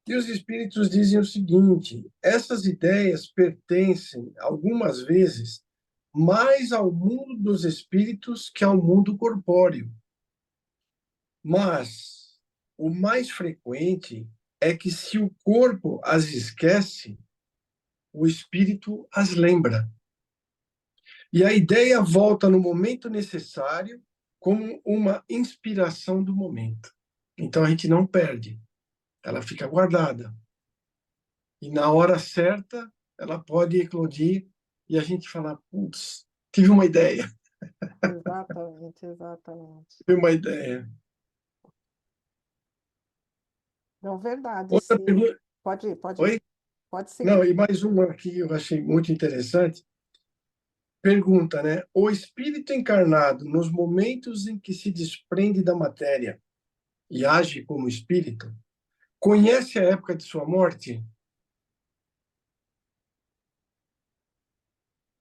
E os espíritos dizem o seguinte: essas ideias pertencem, algumas vezes, mais ao mundo dos espíritos que ao mundo corpóreo. Mas o mais frequente é que, se o corpo as esquece, o espírito as lembra. E a ideia volta no momento necessário, como uma inspiração do momento. Então a gente não perde, ela fica guardada. E na hora certa, ela pode eclodir e a gente fala: putz, tive uma ideia, Exatamente, exatamente. tive uma ideia. Não, verdade, Outra sim. pergunta. Pode ir, pode ir. Oi? Pode Não, seguir. e mais uma aqui que eu achei muito interessante. Pergunta, né? O espírito encarnado, nos momentos em que se desprende da matéria e age como espírito, conhece a época de sua morte?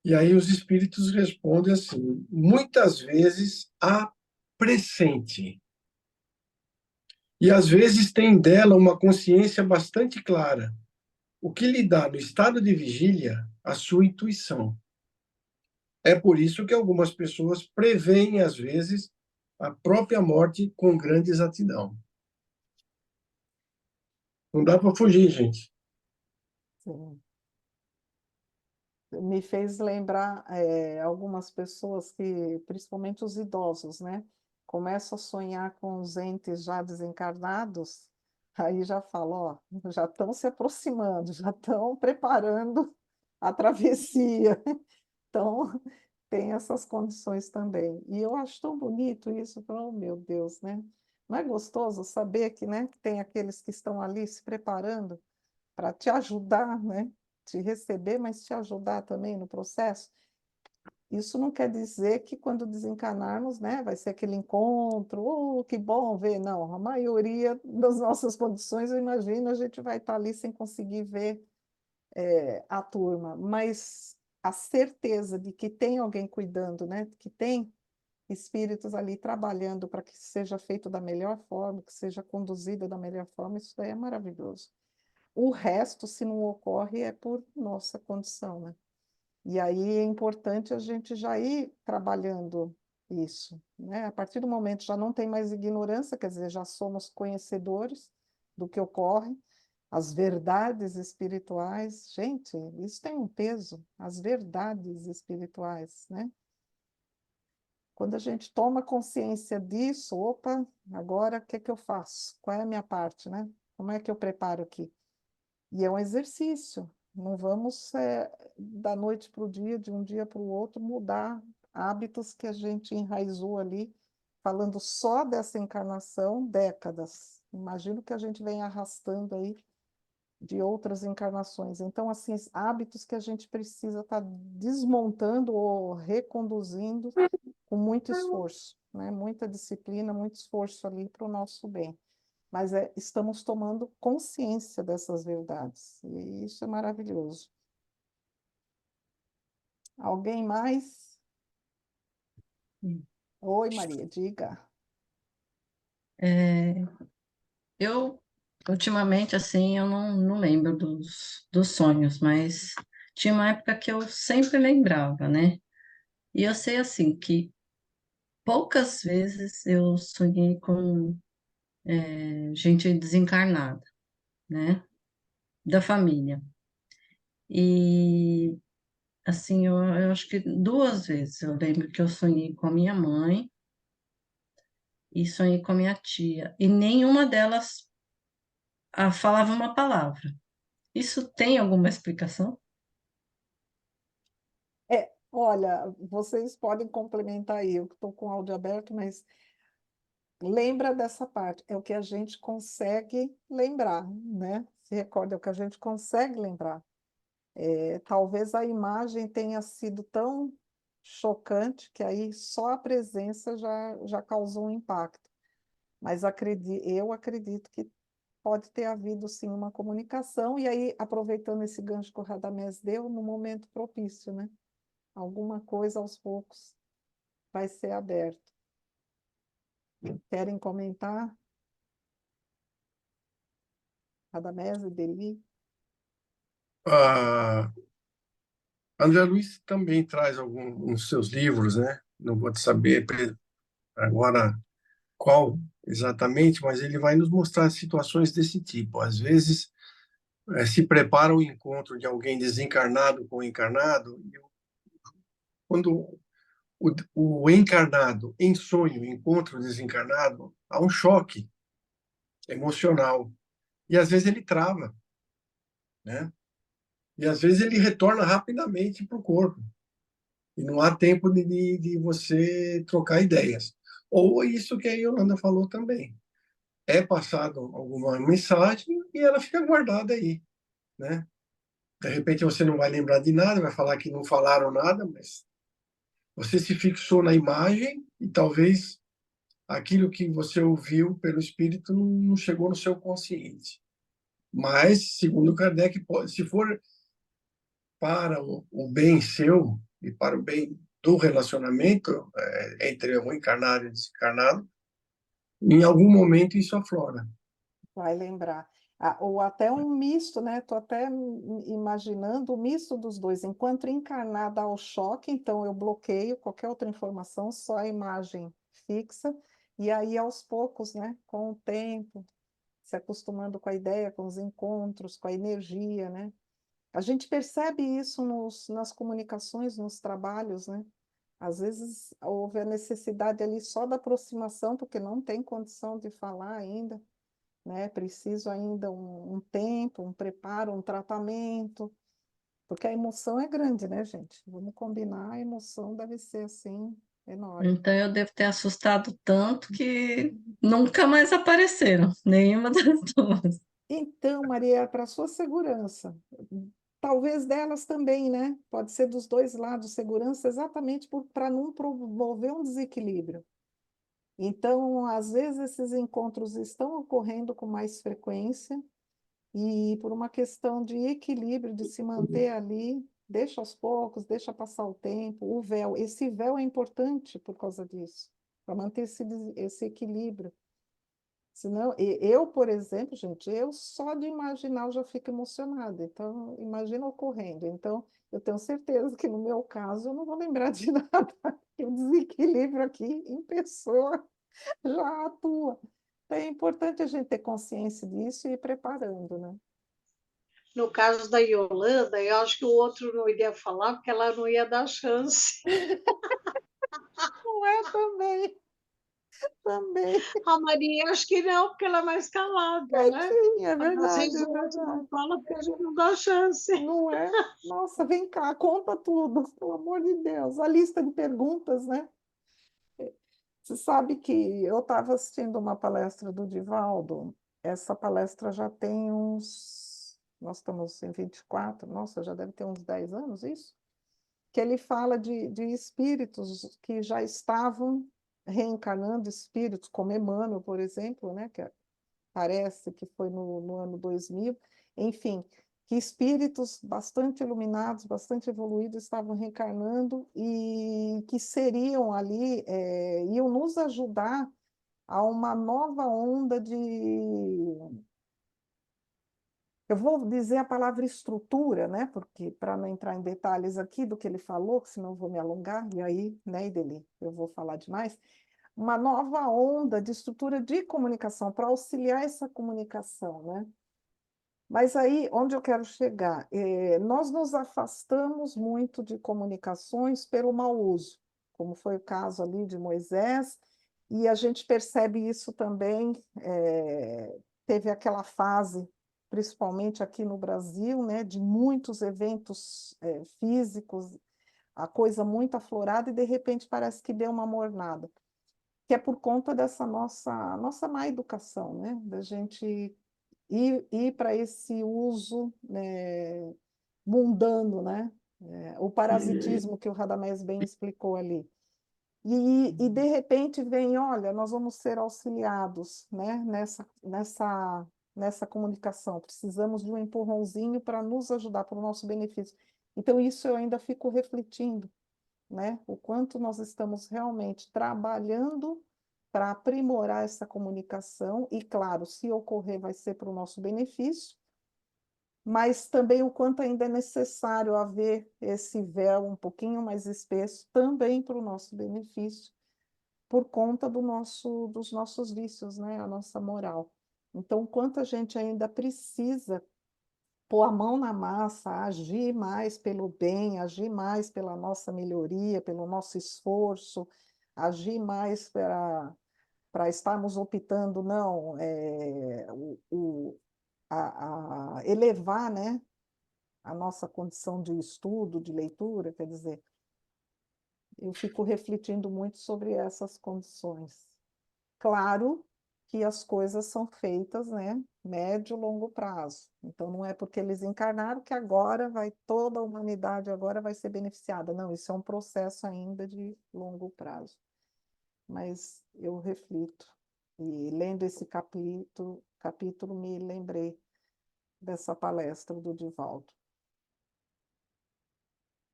E aí os espíritos respondem assim: muitas vezes a pressente. E às vezes tem dela uma consciência bastante clara, o que lhe dá, no estado de vigília, a sua intuição. É por isso que algumas pessoas preveem, às vezes, a própria morte com grande exatidão. Não dá para fugir, gente. Sim. Me fez lembrar algumas pessoas que, principalmente os idosos, né, começam a sonhar com os entes já desencarnados, aí já falam, ó, já estão se aproximando, já estão preparando a travessia. Então, tem essas condições também. E eu acho tão bonito isso, oh, meu Deus, né? Não é gostoso saber que, né, que tem aqueles que estão ali se preparando para te ajudar, né? Te receber, mas te ajudar também no processo. Isso não quer dizer que quando desencarnarmos, né, vai ser aquele encontro, oh, que bom ver. Não, a maioria das nossas condições, eu imagino, a gente vai estar ali sem conseguir ver a turma, mas a certeza de que tem alguém cuidando, né, que tem espíritos ali trabalhando para que seja feito da melhor forma, que seja conduzido da melhor forma, isso daí é maravilhoso. O resto, se não ocorre, é por nossa condição, né? E aí é importante a gente já ir trabalhando isso, né? A partir do momento já não tem mais ignorância, quer dizer, já somos conhecedores do que ocorre, as verdades espirituais. Gente, isso tem um peso, as verdades espirituais, né? Quando a gente toma consciência disso, opa, agora o que é que eu faço? Qual é a minha parte, né? Como é que eu preparo aqui? E é um exercício. Não vamos, da noite para o dia, de um dia para o outro, mudar hábitos que a gente enraizou ali, falando só dessa encarnação, décadas. Imagino que a gente vem arrastando aí de outras encarnações. Então, assim, hábitos que a gente precisa estar desmontando ou reconduzindo com muito esforço, né? Muita disciplina, muito esforço ali para o nosso bem. Mas estamos tomando consciência dessas verdades, e isso é maravilhoso. Alguém mais? Oi, Maria, diga. É, eu, ultimamente, assim, eu não lembro dos sonhos, mas tinha uma época que eu sempre lembrava, né? E eu sei, assim, que poucas vezes eu sonhei com gente desencarnada, né? Da família. E, assim, eu acho que duas vezes eu lembro que eu sonhei com a minha mãe e sonhei com a minha tia. E nenhuma delas falava uma palavra. Isso tem alguma explicação? Olha, vocês podem complementar aí, eu estou com o áudio aberto, mas lembra dessa parte, é o que a gente consegue lembrar, né? Se recorda, é o que a gente consegue lembrar. Talvez a imagem tenha sido tão chocante que aí só a presença já causou um impacto. Mas eu acredito que pode ter havido sim uma comunicação, e aí, aproveitando esse gancho que o Radamés deu, no momento propício, né? Alguma coisa aos poucos vai ser aberto. Querem comentar? Radamés e Deli? Ah, André Luiz também traz alguns nos seus livros, né? Não vou te saber agora qual exatamente, mas ele vai nos mostrar situações desse tipo. Às vezes, se prepara o encontro de alguém desencarnado com o encarnado, e quando o encarnado em sonho encontra o desencarnado, há um choque emocional. E às vezes ele trava, né? E às vezes ele retorna rapidamente para o corpo. E não há tempo de você trocar ideias. Ou isso que a Yolanda falou também. É passado alguma mensagem e ela fica guardada aí, né? De repente você não vai lembrar de nada, vai falar que não falaram nada, mas você se fixou na imagem e talvez aquilo que você ouviu pelo espírito não chegou no seu consciente. Mas, segundo Kardec, se for para o bem seu e para o bem do relacionamento entre o encarnado e o desencarnado, em algum momento isso aflora. Vai lembrar. Ou até um misto, né? Estou até imaginando o misto dos dois. Enquanto encarnada ao choque, então eu bloqueio qualquer outra informação, só a imagem fixa, e aí aos poucos, né? Com o tempo, se acostumando com a ideia, com os encontros, com a energia, né? A gente percebe isso nas comunicações, nos trabalhos, né? Às vezes houve a necessidade ali só da aproximação, porque não tem condição de falar ainda, né? Preciso ainda um tempo, um preparo, um tratamento, porque a emoção é grande, né, gente? Vamos combinar, a emoção deve ser assim, enorme. Então eu devo ter assustado tanto que nunca mais apareceram, nenhuma das duas. Então, Maria, para sua segurança, talvez delas também, né? Pode ser dos dois lados, segurança, exatamente para não promover um desequilíbrio. Então, às vezes, esses encontros estão ocorrendo com mais frequência, e por uma questão de equilíbrio, de se manter ali, deixa aos poucos, deixa passar o tempo, o véu, esse véu é importante por causa disso, para manter esse equilíbrio. Senão, eu, por exemplo, gente, eu só de imaginar eu já fico emocionada, então imagina ocorrendo. Então, eu tenho certeza que no meu caso eu não vou lembrar de nada, que o desequilíbrio aqui em pessoa já atua. Então, é importante a gente ter consciência disso e ir preparando, né? No caso da Yolanda, eu acho que o outro não iria falar porque ela não ia dar chance. Não é também, também. A Maria, acho que não, porque ela é mais calada, né? Quietinha, Às verdade, vezes é o outro não verdade. fala porque a gente não dá chance. Não é? Nossa, vem cá, conta tudo, pelo amor de Deus. A lista de perguntas, né? Você sabe que eu estava assistindo uma palestra do Divaldo, essa palestra já tem uns. Nós estamos em 24, nossa, já deve ter uns 10 anos isso? Que ele fala de espíritos que já estavam reencarnando, espíritos como Emmanuel, por exemplo, né? Que parece que foi no ano 2000, enfim, que espíritos bastante iluminados, bastante evoluídos estavam reencarnando e que seriam ali, iam nos ajudar a uma nova onda de. Eu vou dizer a palavra estrutura, né? Porque para não entrar em detalhes aqui do que ele falou, senão eu vou me alongar, e aí, né, Ideli, eu vou falar demais. Uma nova onda de estrutura de comunicação para auxiliar essa comunicação, né? Mas aí, onde eu quero chegar? Nós nos afastamos muito de comunicações pelo mau uso, como foi o caso ali de Moisés, e a gente percebe isso também. Teve aquela fase, principalmente aqui no Brasil, né, de muitos eventos físicos, a coisa muito aflorada, e de repente parece que deu uma mornada, que é por conta dessa nossa má educação, né, da gente ir para esse uso, né, mundano, né? O parasitismo que o Radamés bem explicou ali. E de repente vem, olha, nós vamos ser auxiliados, né, nessa comunicação. Precisamos de um empurrãozinho para nos ajudar, para o nosso benefício. Então, isso eu ainda fico refletindo, né? O quanto nós estamos realmente trabalhando para aprimorar essa comunicação, e claro, se ocorrer, vai ser para o nosso benefício, mas também o quanto ainda é necessário haver esse véu um pouquinho mais espesso, também para o nosso benefício, por conta dos nossos vícios, né? A nossa moral. Então, o quanto a gente ainda precisa pôr a mão na massa, agir mais pelo bem, agir mais pela nossa melhoria, pelo nosso esforço, agir mais para estarmos optando, não, elevar, né, a nossa condição de estudo, de leitura, quer dizer, eu fico refletindo muito sobre essas condições. Claro que as coisas são feitas, né, médio e longo prazo. Então, não é porque eles encarnaram que agora toda a humanidade agora vai ser beneficiada. Não, isso é um processo ainda de longo prazo. Mas eu reflito. E lendo esse capítulo me lembrei dessa palestra do Divaldo.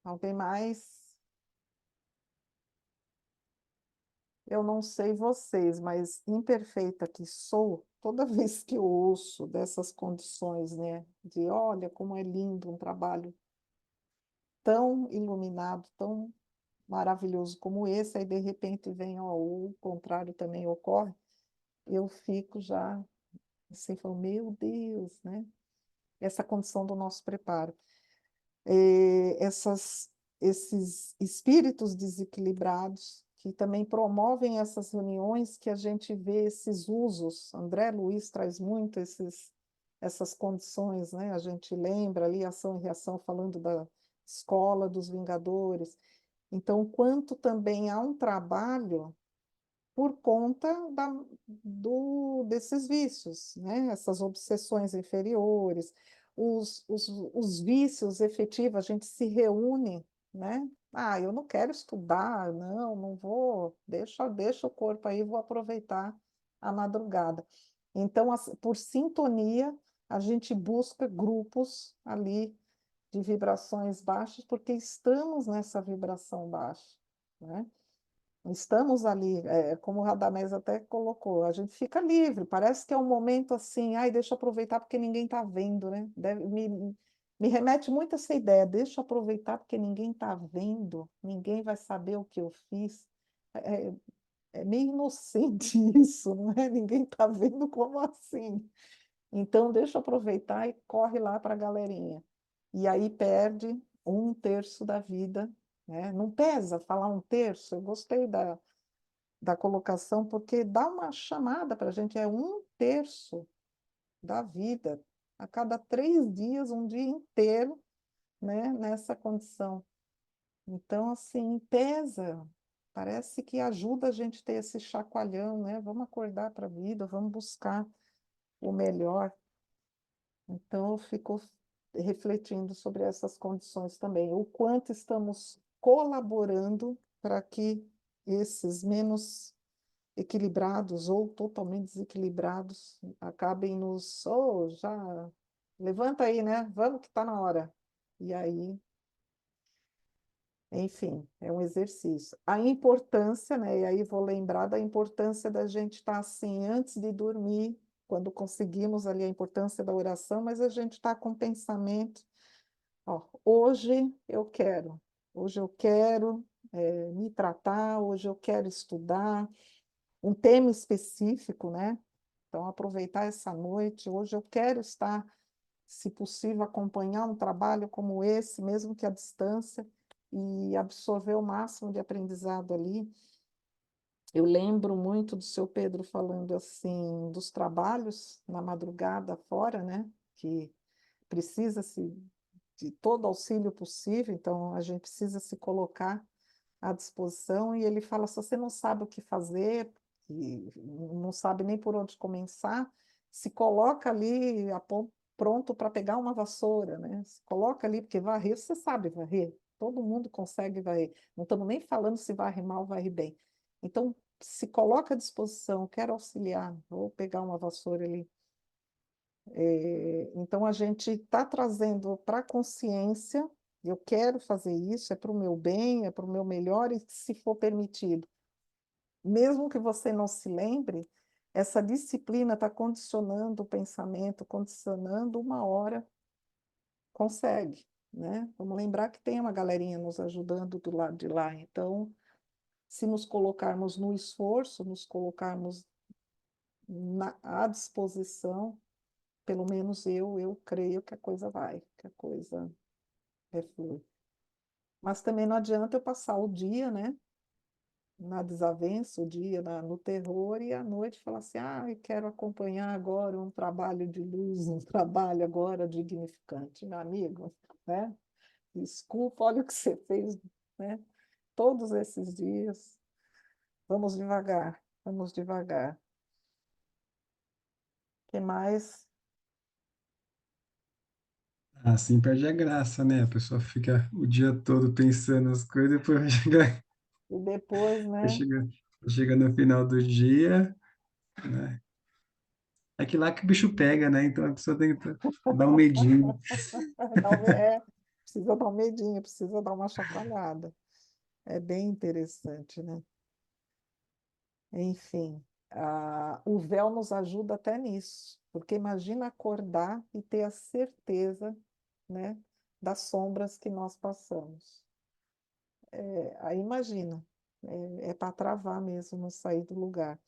Alguém mais? Eu não sei vocês, mas imperfeita que sou, toda vez que eu ouço dessas condições, né, de olha como é lindo um trabalho tão iluminado, tão maravilhoso como esse, aí de repente vem, ó, o contrário também ocorre, eu fico já assim, falando, meu Deus, né? Essa condição do nosso preparo. Esses espíritos desequilibrados que também promovem essas reuniões que a gente vê esses usos. André Luiz traz muito essas condições, né? A gente lembra ali ação e reação falando da escola dos Vingadores. Então, quanto também há um trabalho por conta desses vícios, né? Essas obsessões inferiores, os vícios efetivos, a gente se reúne, né? Ah, eu não quero estudar, não vou, deixa o corpo aí, vou aproveitar a madrugada. Então, por sintonia, a gente busca grupos ali de vibrações baixas, porque estamos nessa vibração baixa, né? Estamos ali, como o Radamés até colocou, a gente fica livre, parece que é um momento assim, ai, deixa eu aproveitar porque ninguém está vendo, né? Me remete muito essa ideia, deixa eu aproveitar porque ninguém está vendo, ninguém vai saber o que eu fiz. É, é meio inocente isso, não é? Ninguém está vendo como assim. Então, deixa eu aproveitar e corre lá para a galerinha. E aí perde 1/3 da vida, né? Não pesa falar 1/3, eu gostei da colocação, porque dá uma chamada para a gente, é 1/3 da vida. A cada 3 dias, um dia inteiro, né? Nessa condição. Então, assim, pesa. Parece que ajuda a gente a ter esse chacoalhão, né? Vamos acordar para a vida, vamos buscar o melhor. Então, eu fico refletindo sobre essas condições também. O quanto estamos colaborando para que esses menos equilibrados ou totalmente desequilibrados acabem nos. Oh, já levanta aí, né? Vamos que está na hora. E aí, enfim, é um exercício. A importância, né? E aí vou lembrar da importância da gente estar assim antes de dormir, quando conseguimos ali a importância da oração, mas a gente está com pensamento, ó, hoje eu quero me tratar, hoje eu quero estudar, um tema específico, né? Então, aproveitar essa noite, hoje eu quero estar, se possível, acompanhar um trabalho como esse, mesmo que à distância, e absorver o máximo de aprendizado ali. Eu lembro muito do seu Pedro falando assim dos trabalhos na madrugada fora, né? Que precisa-se de todo auxílio possível, então a gente precisa se colocar à disposição. E ele fala: se você não sabe o que fazer, e não sabe nem por onde começar, se coloca ali pronto para pegar uma vassoura, né? Se coloca ali, porque varrer, você sabe varrer, todo mundo consegue varrer. Não estamos nem falando se varre mal, varre bem. Então, se coloca à disposição, quero auxiliar, vou pegar uma vassoura ali. Então, a gente está trazendo para a consciência, eu quero fazer isso, é para o meu bem, é para o meu melhor, e se for permitido. Mesmo que você não se lembre, essa disciplina está condicionando o pensamento, condicionando uma hora, consegue, né? Vamos lembrar que tem uma galerinha nos ajudando do lado de lá. Então, se nos colocarmos no esforço, nos colocarmos à disposição, pelo menos eu creio que a coisa vai, que a coisa flui. Mas também não adianta eu passar o dia, né, na desavença, o dia no terror, e à noite falar assim, eu quero acompanhar agora um trabalho de luz, um trabalho agora dignificante. Meu amigo, né? Desculpa, olha o que você fez, né? Todos esses dias. Vamos devagar, vamos devagar. O que mais? Assim perde a graça, né? A pessoa fica o dia todo pensando as coisas, depois E depois, vai né? chegar, chega no final do dia, né? É que lá que o bicho pega, né? Então a pessoa tem que dar um medinho. Precisa dar um medinho, precisa dar uma chacoalhada. É bem interessante, né? Enfim, o véu nos ajuda até nisso, porque imagina acordar e ter a certeza, né, das sombras que nós passamos. Aí imagina, é para travar mesmo, não sair do lugar.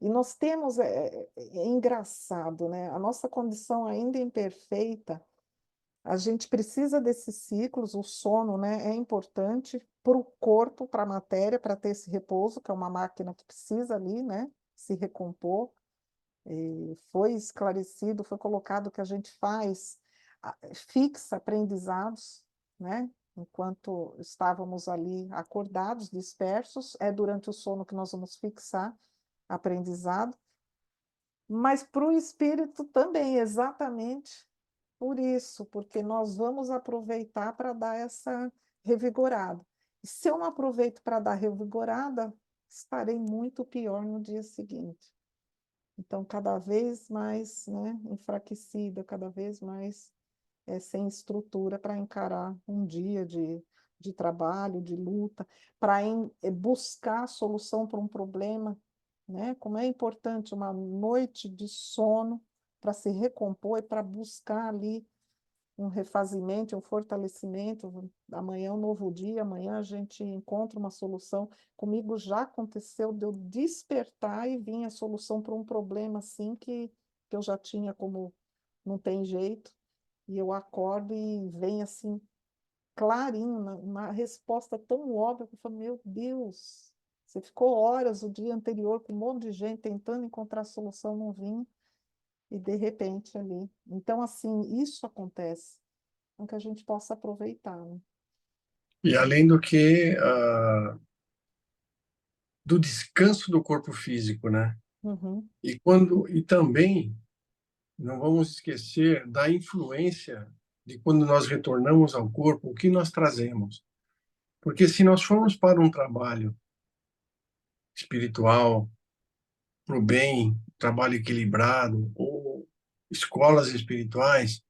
E nós temos, é engraçado, né? A nossa condição ainda imperfeita, a gente precisa desses ciclos, o sono, né, é importante para o corpo, para a matéria, para ter esse repouso, que é uma máquina que precisa ali, né, se recompor. E foi esclarecido, foi colocado que a gente fixa aprendizados, né, enquanto estávamos ali acordados, dispersos, é durante o sono que nós vamos fixar aprendizado, mas para o espírito também, exatamente por isso, porque nós vamos aproveitar para dar essa revigorada. E se eu não aproveito para dar revigorada, estarei muito pior no dia seguinte. Então, cada vez mais, né, enfraquecida, cada vez mais sem estrutura para encarar um dia de trabalho, de luta, para buscar a solução para um problema, né? Como é importante uma noite de sono para se recompor e para buscar ali um refazimento, um fortalecimento. Amanhã é um novo dia, amanhã a gente encontra uma solução. Comigo já aconteceu de eu despertar e vir a solução para um problema assim que eu já tinha como não tem jeito, e eu acordo e vem assim, clarinho, uma resposta tão óbvia que eu falo, meu Deus, você ficou horas o dia anterior com um monte de gente tentando encontrar solução, não vinha, e de repente ali. Então, assim, isso acontece, então que a gente possa aproveitar, né? E além do que, do descanso do corpo físico, né? Uhum, E também não vamos esquecer da influência de quando nós retornamos ao corpo, o que nós trazemos. Porque se nós formos para um trabalho espiritual, para o bem, trabalho equilibrado, ou escolas espirituais,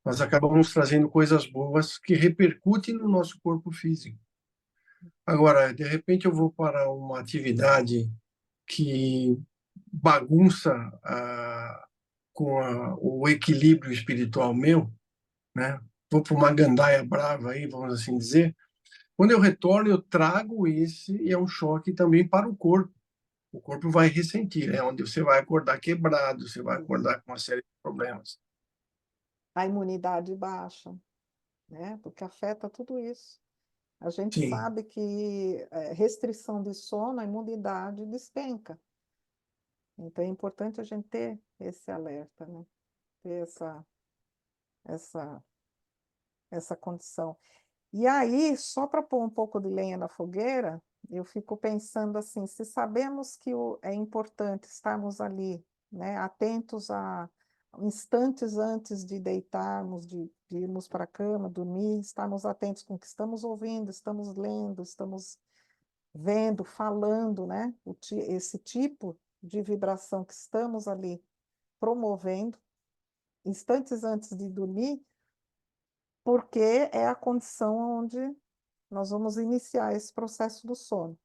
nós acabamos trazendo coisas boas que repercutem no nosso corpo físico. Agora, de repente, eu vou para uma atividade que bagunça o equilíbrio espiritual meu, né? Vou para uma gandaia brava aí, vamos assim dizer. Quando eu retorno, eu trago esse e é um choque também para o corpo. O corpo vai ressentir, é onde você vai acordar quebrado, você vai isso. acordar com uma série de problemas. A imunidade baixa, né? Porque afeta tudo isso. A gente Sim, sabe que restrição de sono, a imunidade despenca. Então é importante a gente ter esse alerta, né? Ter essa, essa condição. E aí, só para pôr um pouco de lenha na fogueira, eu fico pensando assim, se sabemos que é importante estarmos ali, né, atentos a instantes antes de deitarmos, de irmos para a cama, dormir, estarmos atentos com o que estamos ouvindo, estamos lendo, estamos vendo, falando, né, esse tipo de vibração que estamos ali promovendo, instantes antes de dormir, porque é a condição onde nós vamos iniciar esse processo do sono.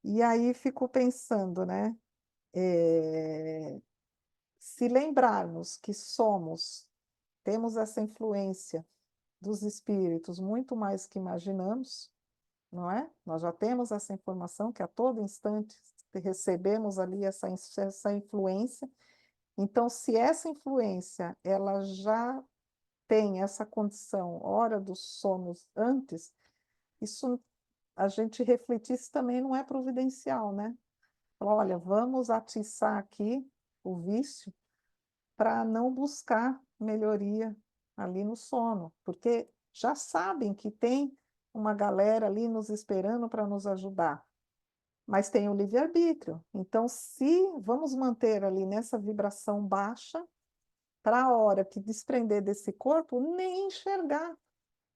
E aí fico pensando, né? Se lembrarmos que temos essa influência dos espíritos muito mais que imaginamos, não é? Nós já temos essa informação que a todo instante recebemos ali essa influência. Então, se essa influência ela já tem essa condição, hora dos sonos antes, isso a gente refletir se também não é providencial, né? Falar, olha, vamos atiçar aqui o vício para não buscar melhoria ali no sono, porque já sabem que tem uma galera ali nos esperando para nos ajudar, mas tem o livre-arbítrio. Então, se vamos manter ali nessa vibração baixa, para a hora que desprender desse corpo, nem enxergar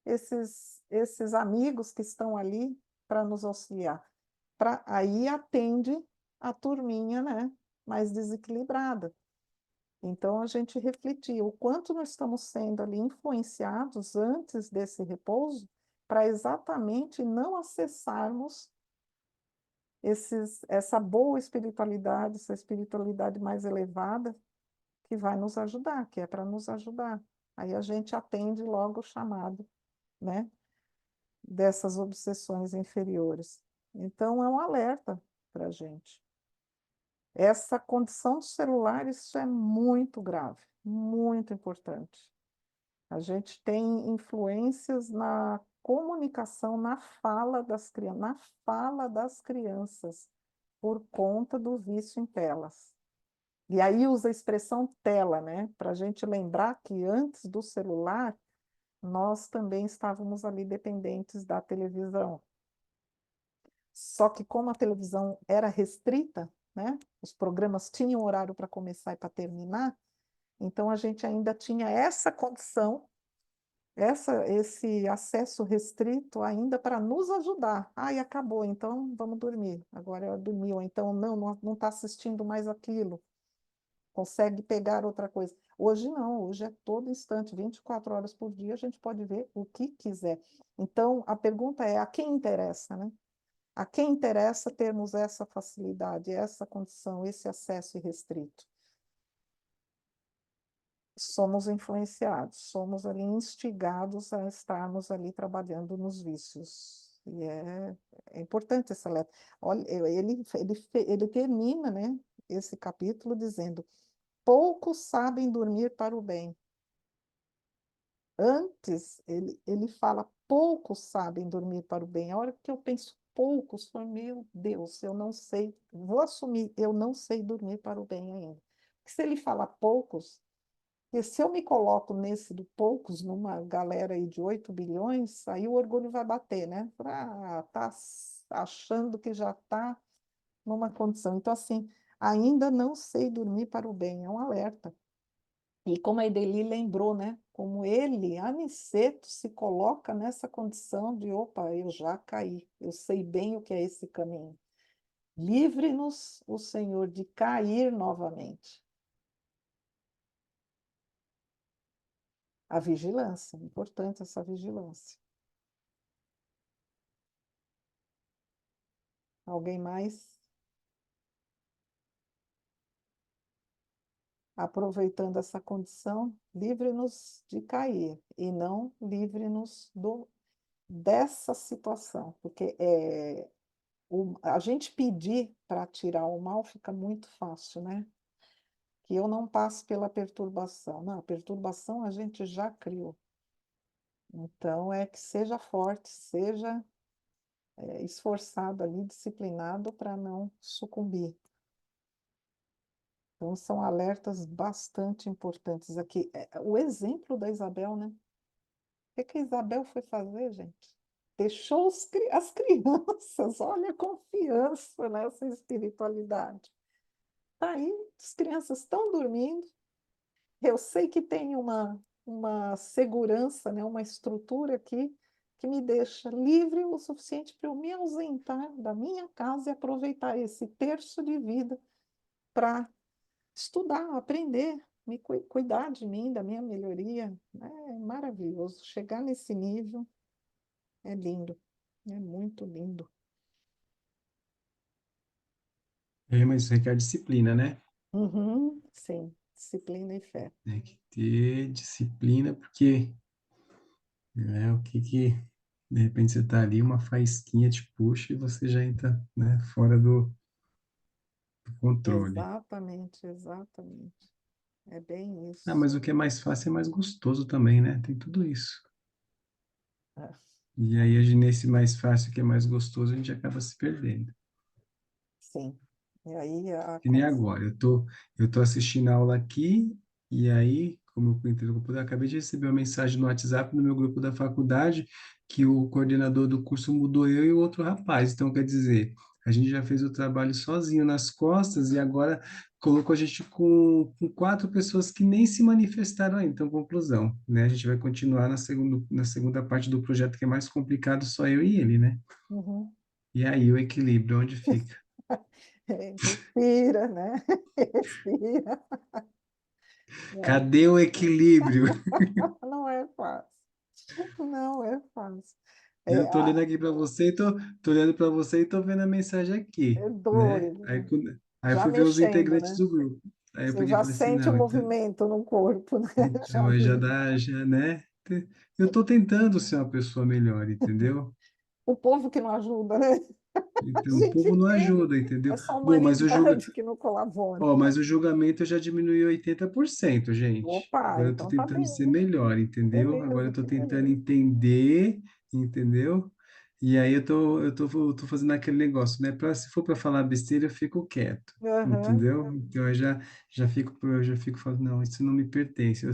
esses amigos que estão ali para nos auxiliar. Aí atende a turminha, né, mais desequilibrada. Então, a gente refletir o quanto nós estamos sendo ali influenciados antes desse repouso para exatamente não acessarmos essa boa espiritualidade, essa espiritualidade mais elevada que vai nos ajudar, que é para nos ajudar. Aí a gente atende logo o chamado, né, dessas obsessões inferiores. Então, é um alerta para a gente. Essa condição do celular, isso é muito grave, muito importante. A gente tem influências na comunicação, na fala das crianças, por conta do vício em telas. E aí usa a expressão tela, né? Para a gente lembrar que antes do celular, nós também estávamos ali dependentes da televisão. Só que como a televisão era restrita, né? Os programas tinham horário para começar e para terminar, então a gente ainda tinha essa condição, esse acesso restrito ainda para nos ajudar. Ah, e acabou, então vamos dormir. Agora é dormir, ou então não está assistindo mais aquilo. consegue pegar outra coisa. Hoje não, hoje é todo instante, 24 horas por dia, a gente pode ver o que quiser. Então, a pergunta é: a quem interessa, né? A quem interessa termos essa facilidade, essa condição, esse acesso irrestrito? Somos influenciados, somos ali instigados a estarmos ali trabalhando nos vícios. E é importante essa letra. Olha, ele termina, né, esse capítulo dizendo: poucos sabem dormir para o bem. Antes, ele fala: poucos sabem dormir para o bem. A hora que eu penso poucos, foi, meu Deus, eu não sei, vou assumir, eu não sei dormir para o bem ainda. Porque se ele fala poucos, e se eu me coloco nesse do poucos, numa galera aí de 8 bilhões, aí o orgulho vai bater, né? Tá achando que já está numa condição. Então, assim, ainda não sei dormir para o bem, é um alerta. E como a Ideli lembrou, né? Como ele, Aniceto, se coloca nessa condição de: opa, eu já caí, eu sei bem o que é esse caminho. Livre-nos, o Senhor, de cair novamente. A vigilância, importante essa vigilância. Alguém mais? Aproveitando essa condição, livre-nos de cair e não livre-nos dessa situação, porque a gente pedir para tirar o mal fica muito fácil, né? Que eu não passe pela perturbação. Não, a perturbação a gente já criou. Então, é que seja forte, seja esforçado ali, disciplinado para não sucumbir. Então, são alertas bastante importantes aqui. O exemplo da Isabel, né? O que a Isabel foi fazer, gente? Deixou as crianças, olha a confiança nessa espiritualidade. Tá aí, as crianças estão dormindo. Eu sei que tem uma segurança, né? Uma estrutura aqui que me deixa livre o suficiente para eu me ausentar da minha casa e aproveitar esse terço de vida para estudar, aprender, cuidar de mim, da minha melhoria. É maravilhoso. Chegar nesse nível é lindo, é muito lindo. Mas isso requer disciplina, né? Uhum, sim, disciplina e fé. Tem que ter disciplina, porque o que de repente você tá ali, uma faísquinha te puxa e você já entra, né, fora do controle. Exatamente, exatamente. É bem Ah, isso. mas o que é mais fácil é mais gostoso também, né? Tem tudo isso. É, E aí, nesse mais fácil, que é mais gostoso, a gente acaba se perdendo. sim. E aí Que nem agora, eu tô assistindo a aula aqui, e aí, como eu entrei no computador, eu acabei de receber uma mensagem no WhatsApp no meu grupo da faculdade que o coordenador do curso mudou eu e o outro rapaz. Então, quer dizer, a gente já fez o trabalho sozinho nas costas e agora colocou a gente com 4 pessoas que nem se manifestaram ainda. Então, conclusão, né? A gente vai continuar na segunda parte do projeto, que é mais complicado, só eu e ele, né? uhum. E aí, o equilíbrio, onde fica? Respira, né? Respira. É, Cadê o equilíbrio? não é fácil. Não é fácil. É, Eu tô olhando aqui para você e tô olhando para você e tô vendo a mensagem aqui, é né? doido, Aí, né? aí Já fui ver os mexendo, integrantes né? do grupo. Aí eu Você peguei e já falei assim, sente o não, então, movimento no corpo, né? Já então aí já viu? dá, já, né? Eu tô tentando ser uma pessoa melhor, entendeu? O povo que não ajuda, né? A Então, o gente povo não vê ajuda, entendeu? essa Bom, humanidade que não colabora. mas o julgamento eu já diminui 80%, gente. Opa, Agora eu tô então tá tentando ser bem. melhor, Que entendeu? Agora eu beleza, tô que tentando beleza. entender, entendeu? E aí eu tô fazendo aquele negócio, né? Se for para falar besteira, eu fico quieto, Aham. entendeu? Então eu já fico falando, não, isso não me pertence.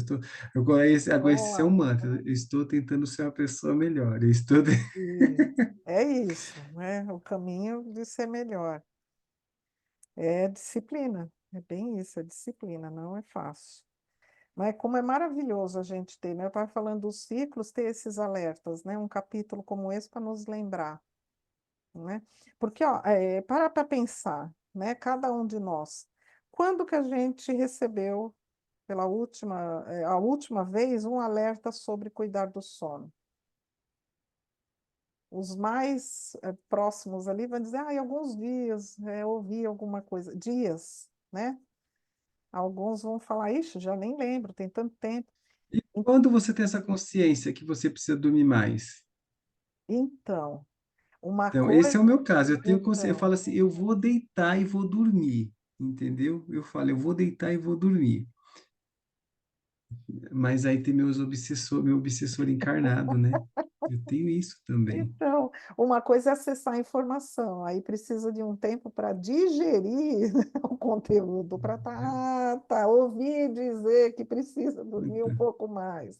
Agora esse é um Boa. mantra. Eu estou tentando ser uma pessoa melhor. Eu estou E é isso, né? O caminho de ser melhor. É disciplina. É bem isso, é disciplina, não é fácil. Mas como é maravilhoso a gente ter, né? Eu estava falando dos ciclos, ter esses alertas, né? Um capítulo como esse para nos lembrar, né? Porque, ó, para pensar, né? Cada um de nós, quando que a gente recebeu a última vez um alerta sobre cuidar do sono? Os mais próximos ali vão dizer, em alguns dias, ouvi alguma coisa. Dias, né? Alguns vão falar, ixi, já nem lembro, tem tanto tempo. E quando você tem essa consciência que você precisa dormir mais? Então, uma Então, esse é o coisa. meu caso. Eu tenho consciência, eu Então, falo assim, eu vou deitar e vou dormir, entendeu? Eu falo, eu vou deitar e vou dormir. Mas aí tem meu obsessor encarnado, né? Eu tenho isso também. então, uma coisa é acessar a informação, aí precisa de um tempo para digerir o conteúdo, para ouvir dizer que precisa dormir um Então, pouco mais.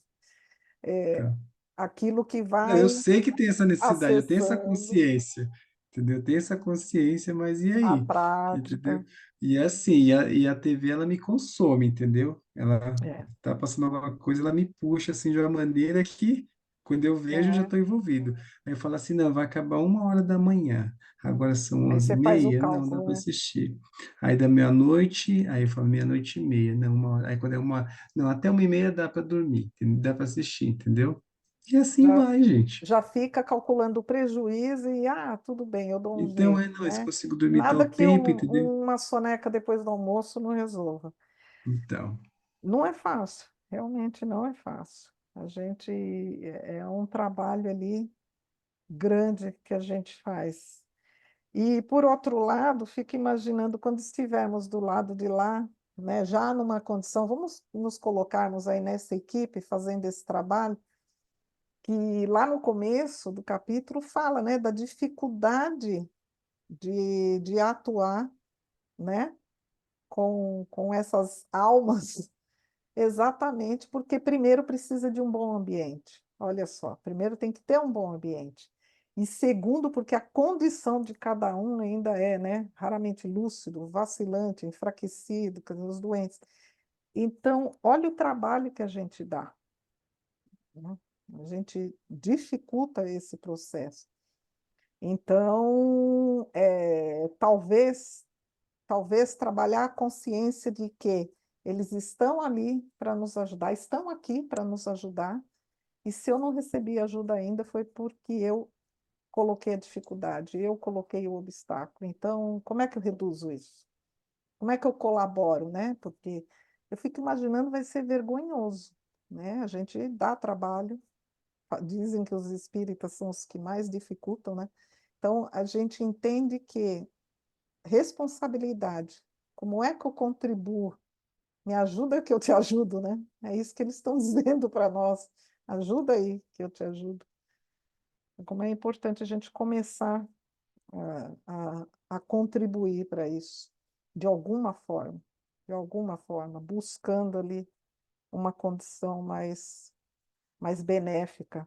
É, então. aquilo que Não, vai eu sei que tem essa necessidade, eu tenho essa acessando consciência, entendeu? Eu tenho essa consciência, mas e a aí? prática. Entendeu? E é assim, e a TV, ela me consome, entendeu? Ela É, tá passando alguma coisa, ela me puxa, assim, de uma maneira que, quando eu vejo, eu já é. estou envolvido. Aí eu falo assim, não, vai acabar 1 hora da manhã, agora são Aí onze e você faz o meia, não, dá cálculo, para né? assistir. Aí da meia-noite, aí eu falo meia-noite e meia, não, 1 hora. Aí quando é não, até 1h30 dá para dormir, dá para assistir, entendeu? E assim Já, vai, gente. já fica calculando o prejuízo e, tudo bem, eu dou um Então, jeito, não, se né? consigo dormir Nada tal que tempo, entendeu? uma soneca depois do almoço não resolva. Então, Não é fácil, realmente não é fácil. A gente é um trabalho ali grande que a gente faz. E, por outro lado, fico imaginando quando estivermos do lado de lá, né, já numa condição, vamos nos colocarmos aí nessa equipe fazendo esse trabalho, que lá no começo do capítulo fala, né, da dificuldade de atuar, né, com essas almas. Exatamente, porque primeiro precisa de um bom ambiente. Olha só, primeiro tem que ter um bom ambiente. E segundo, porque a condição de cada um ainda é, né, raramente lúcido, vacilante, enfraquecido, quer dizer, os doentes. Então, olha o trabalho que a gente dá, né? A gente dificulta esse processo. Então, talvez trabalhar a consciência de que eles estão ali para nos ajudar, estão aqui para nos ajudar, e se eu não recebi ajuda ainda foi porque eu coloquei a dificuldade, eu coloquei o obstáculo. Então, como é que eu reduzo isso? Como é que eu colaboro, né? Porque eu fico imaginando vai ser vergonhoso, né? A gente dá trabalho, dizem que os espíritas são os que mais dificultam, né? Então, a gente entende que responsabilidade, como é que eu contribuo? Me ajuda que eu te ajudo, né? É isso que eles estão dizendo para nós. Ajuda aí que eu te ajudo. Como é importante a gente começar a contribuir para isso, de alguma forma, buscando ali uma condição mais benéfica.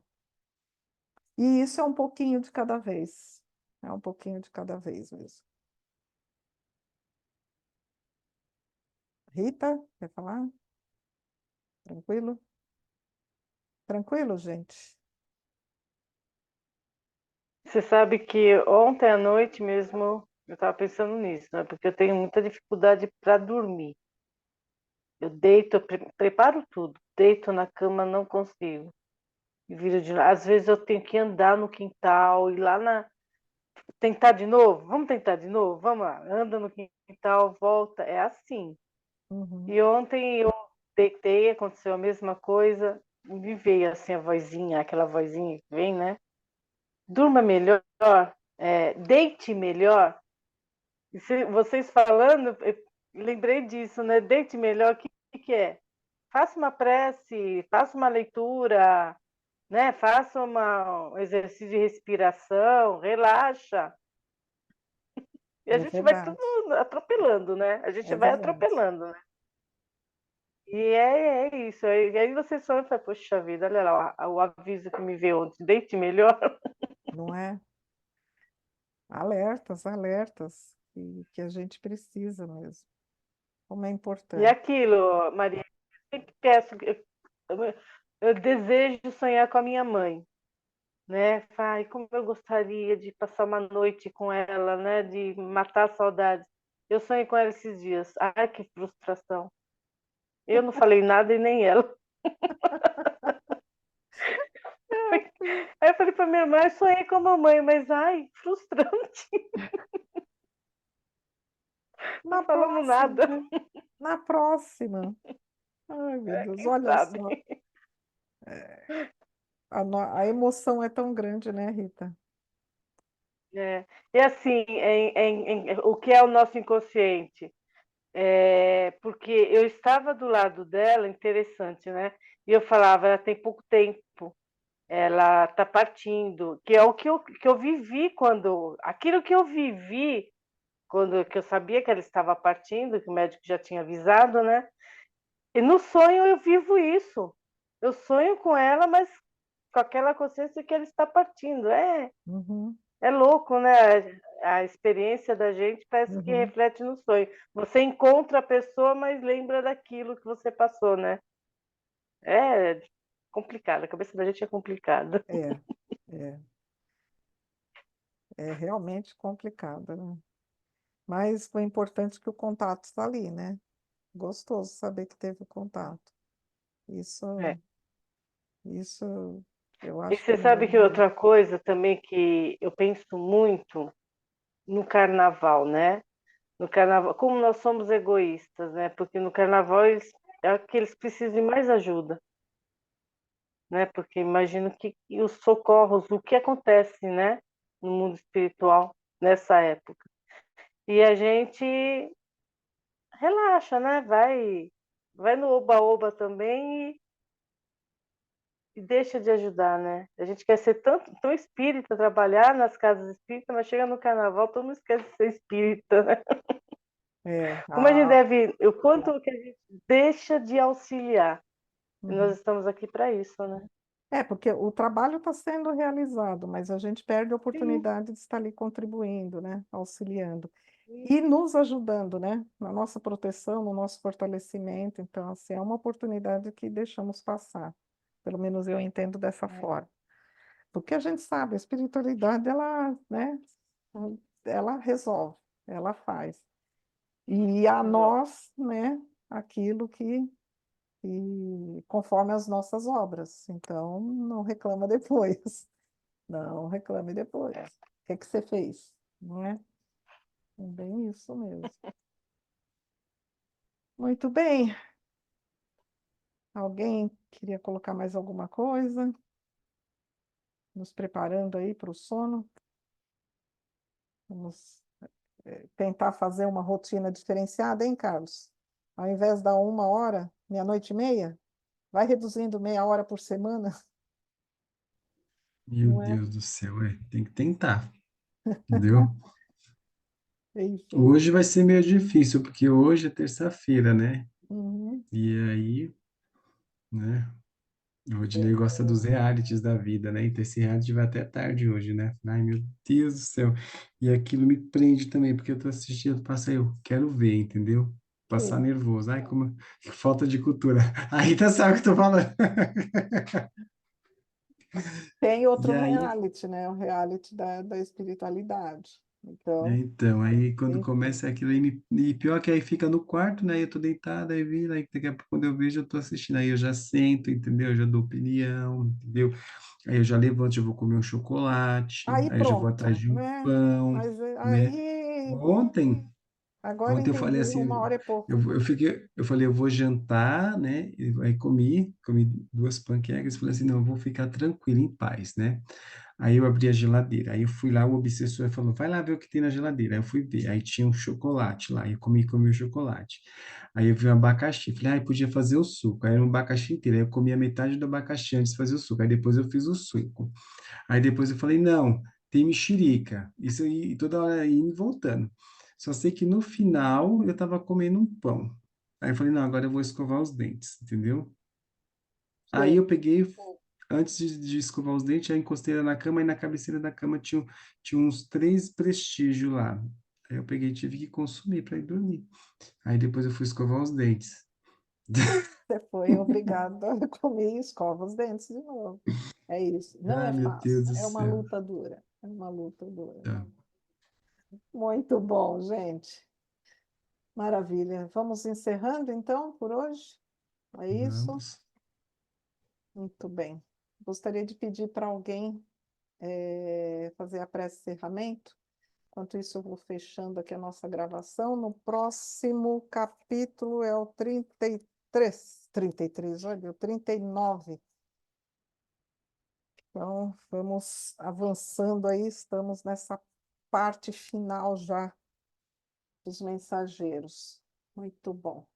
E isso é um pouquinho de cada vez. É um pouquinho de cada vez mesmo. Rita, quer falar? Tranquilo? Tranquilo, gente? Você sabe que ontem à noite mesmo eu estava pensando nisso, né? Porque eu tenho muita dificuldade para dormir. Eu deito, preparo tudo, deito na cama, não consigo. E viro de Às vezes eu tenho que andar no quintal, ir lá na. Tentar de novo? Vamos tentar de novo? Vamos lá. Anda no quintal, volta. É assim. Uhum. E ontem eu deitei, aconteceu a mesma coisa. Me veio assim a vozinha, aquela vozinha que vem, né? Durma melhor, deite melhor. E vocês falando, eu lembrei disso, né? Deite melhor, o que é? Faça uma prece, faça uma leitura, né? Faça um exercício de respiração, relaxa. E a É gente vai tudo verdade, atropelando, né? A gente é vai verdade. atropelando, né? E é isso. E aí vocês falam, poxa vida, olha lá o aviso que me veio ontem, deite melhor. Não é? Alertas, alertas, que a gente precisa mesmo. Como é E importante. aquilo, Maria, eu sempre peço, eu desejo sonhar com a minha mãe, né? Ai, como eu gostaria de passar uma noite com ela, né? De matar a saudade. Eu sonhei com ela esses dias. Ai, que frustração. Eu não falei nada e nem ela. Aí eu falei pra minha irmã, eu sonhei com a mamãe, mas ai, frustrante. Não Na falamos próxima, nada. né? Na próxima. Ai, meu Deus, Quem olha sabe? só. A emoção é tão grande, né, Rita? É. E assim, o que é o nosso inconsciente? Porque eu estava do lado dela, interessante, né? E eu falava, ela tem pouco tempo, ela está partindo, que é o que eu vivi quando. Aquilo que eu vivi quando que eu sabia que ela estava partindo, que o médico já tinha avisado, né? E no sonho eu vivo isso. Eu sonho com ela, mas com aquela consciência que ela está partindo. Uhum, É louco, né? A experiência da gente parece que uhum. reflete no sonho. Você encontra a pessoa, mas lembra daquilo que você passou, né? É complicado, a cabeça da gente é complicada. É, é, é realmente complicado, né? Mas foi importante que o contato está ali, né? Gostoso saber que teve o contato. É. Isso eu E acho que é você sabe que maravilhoso. outra coisa também que eu penso muito no carnaval, né? No carnaval, como nós somos egoístas, né? Porque no carnaval é que eles precisam de mais ajuda, né? Porque imagino que os socorros, o que acontece, né? No mundo espiritual nessa época. E a gente relaxa, né? Vai no oba-oba também e deixa de ajudar, né? A gente quer ser tão espírita, trabalhar nas casas espíritas, mas chega no carnaval, todo mundo esquece de ser espírita, né? É, Como a gente deve, o quanto que a gente deixa de auxiliar. E nós uhum. estamos aqui para isso, né? Porque o trabalho está sendo realizado, mas a gente perde a Sim. oportunidade de estar ali contribuindo, né? Auxiliando. E nos ajudando, né? Na nossa proteção, no nosso fortalecimento. Então, assim, é uma oportunidade que deixamos passar. Pelo menos eu entendo dessa forma. Porque a gente sabe, a espiritualidade, ela, né? Ela resolve, ela faz. E a nós, né? Aquilo que conforme as nossas obras. Então, não reclama depois. Não reclame depois. É. O que você fez? Não é? É bem isso mesmo. Muito bem. Alguém queria colocar mais alguma coisa? Nos preparando aí para o sono? Vamos tentar fazer uma rotina diferenciada, hein, Carlos? Ao invés da 1 hora, meia-noite e meia, vai reduzindo meia hora por semana, Meu não é? Deus do céu, tem que tentar, entendeu? Enfim. Hoje vai ser meio difícil, porque hoje é terça-feira, né? Uhum. E aí, né? O Rodinei É, gosta dos realities da vida, né? Então esse reality vai até tarde hoje, né? Ai, meu Deus do céu. E aquilo me prende também, porque eu tô assistindo, passa aí, eu quero ver, entendeu? Passar sim. nervoso. Ai, como que falta de cultura. A Rita sabe o que eu tô falando. Tem E outro aí, reality, né? O reality da espiritualidade. Então, então, aí quando tem que. começa aquilo aí, e pior que aí fica no quarto, né? Eu tô deitado, aí vira, aí daqui a pouco quando eu vejo, eu tô assistindo, aí eu já sento, entendeu? Eu já dou opinião, entendeu? Aí eu já levanto, já vou comer um chocolate, Aí aí eu já vou atrás pronto, de um né? pão, Mas né? aí, Ontem, agora ontem eu falei entendi, assim, 1 hora é pouco. eu falei, eu vou jantar, né? E aí comi 2 panquecas e falei assim, não, eu vou ficar tranquilo, em paz, né? Aí eu abri a geladeira, aí eu fui lá, o obsessor falou, vai lá ver o que tem na geladeira. Aí eu fui ver, aí tinha um chocolate lá, eu comi o chocolate. Aí eu vi um abacaxi, falei, ah, podia fazer o suco. Aí era um abacaxi inteiro, aí eu comi a metade do abacaxi antes de fazer o suco, aí depois eu fiz o suco. Aí depois eu falei, não, tem mexerica. Isso aí, toda hora indo e voltando. Só sei que no final eu tava comendo um pão. Aí eu falei, não, agora eu vou escovar os dentes, entendeu? Aí Sei. eu peguei, antes de escovar os dentes, já encostei ela na cama e na cabeceira da cama tinha uns 3 prestígios lá. Aí eu peguei e tive que consumir para ir dormir. Aí depois eu fui escovar os dentes. Você foi obrigado a comer e escova os dentes de novo. É isso. Não Ai, é meu fácil. Deus do É uma céu. luta dura. É uma luta dura. Tá. Muito bom, gente. Maravilha. Vamos encerrando, então, por hoje? É isso? Vamos. Muito bem. Gostaria de pedir para alguém fazer a prece de encerramento. Enquanto isso, eu vou fechando aqui a nossa gravação. No próximo capítulo é o 33, olha, o 39. Então, vamos avançando aí, estamos nessa parte final já dos mensageiros. Muito bom.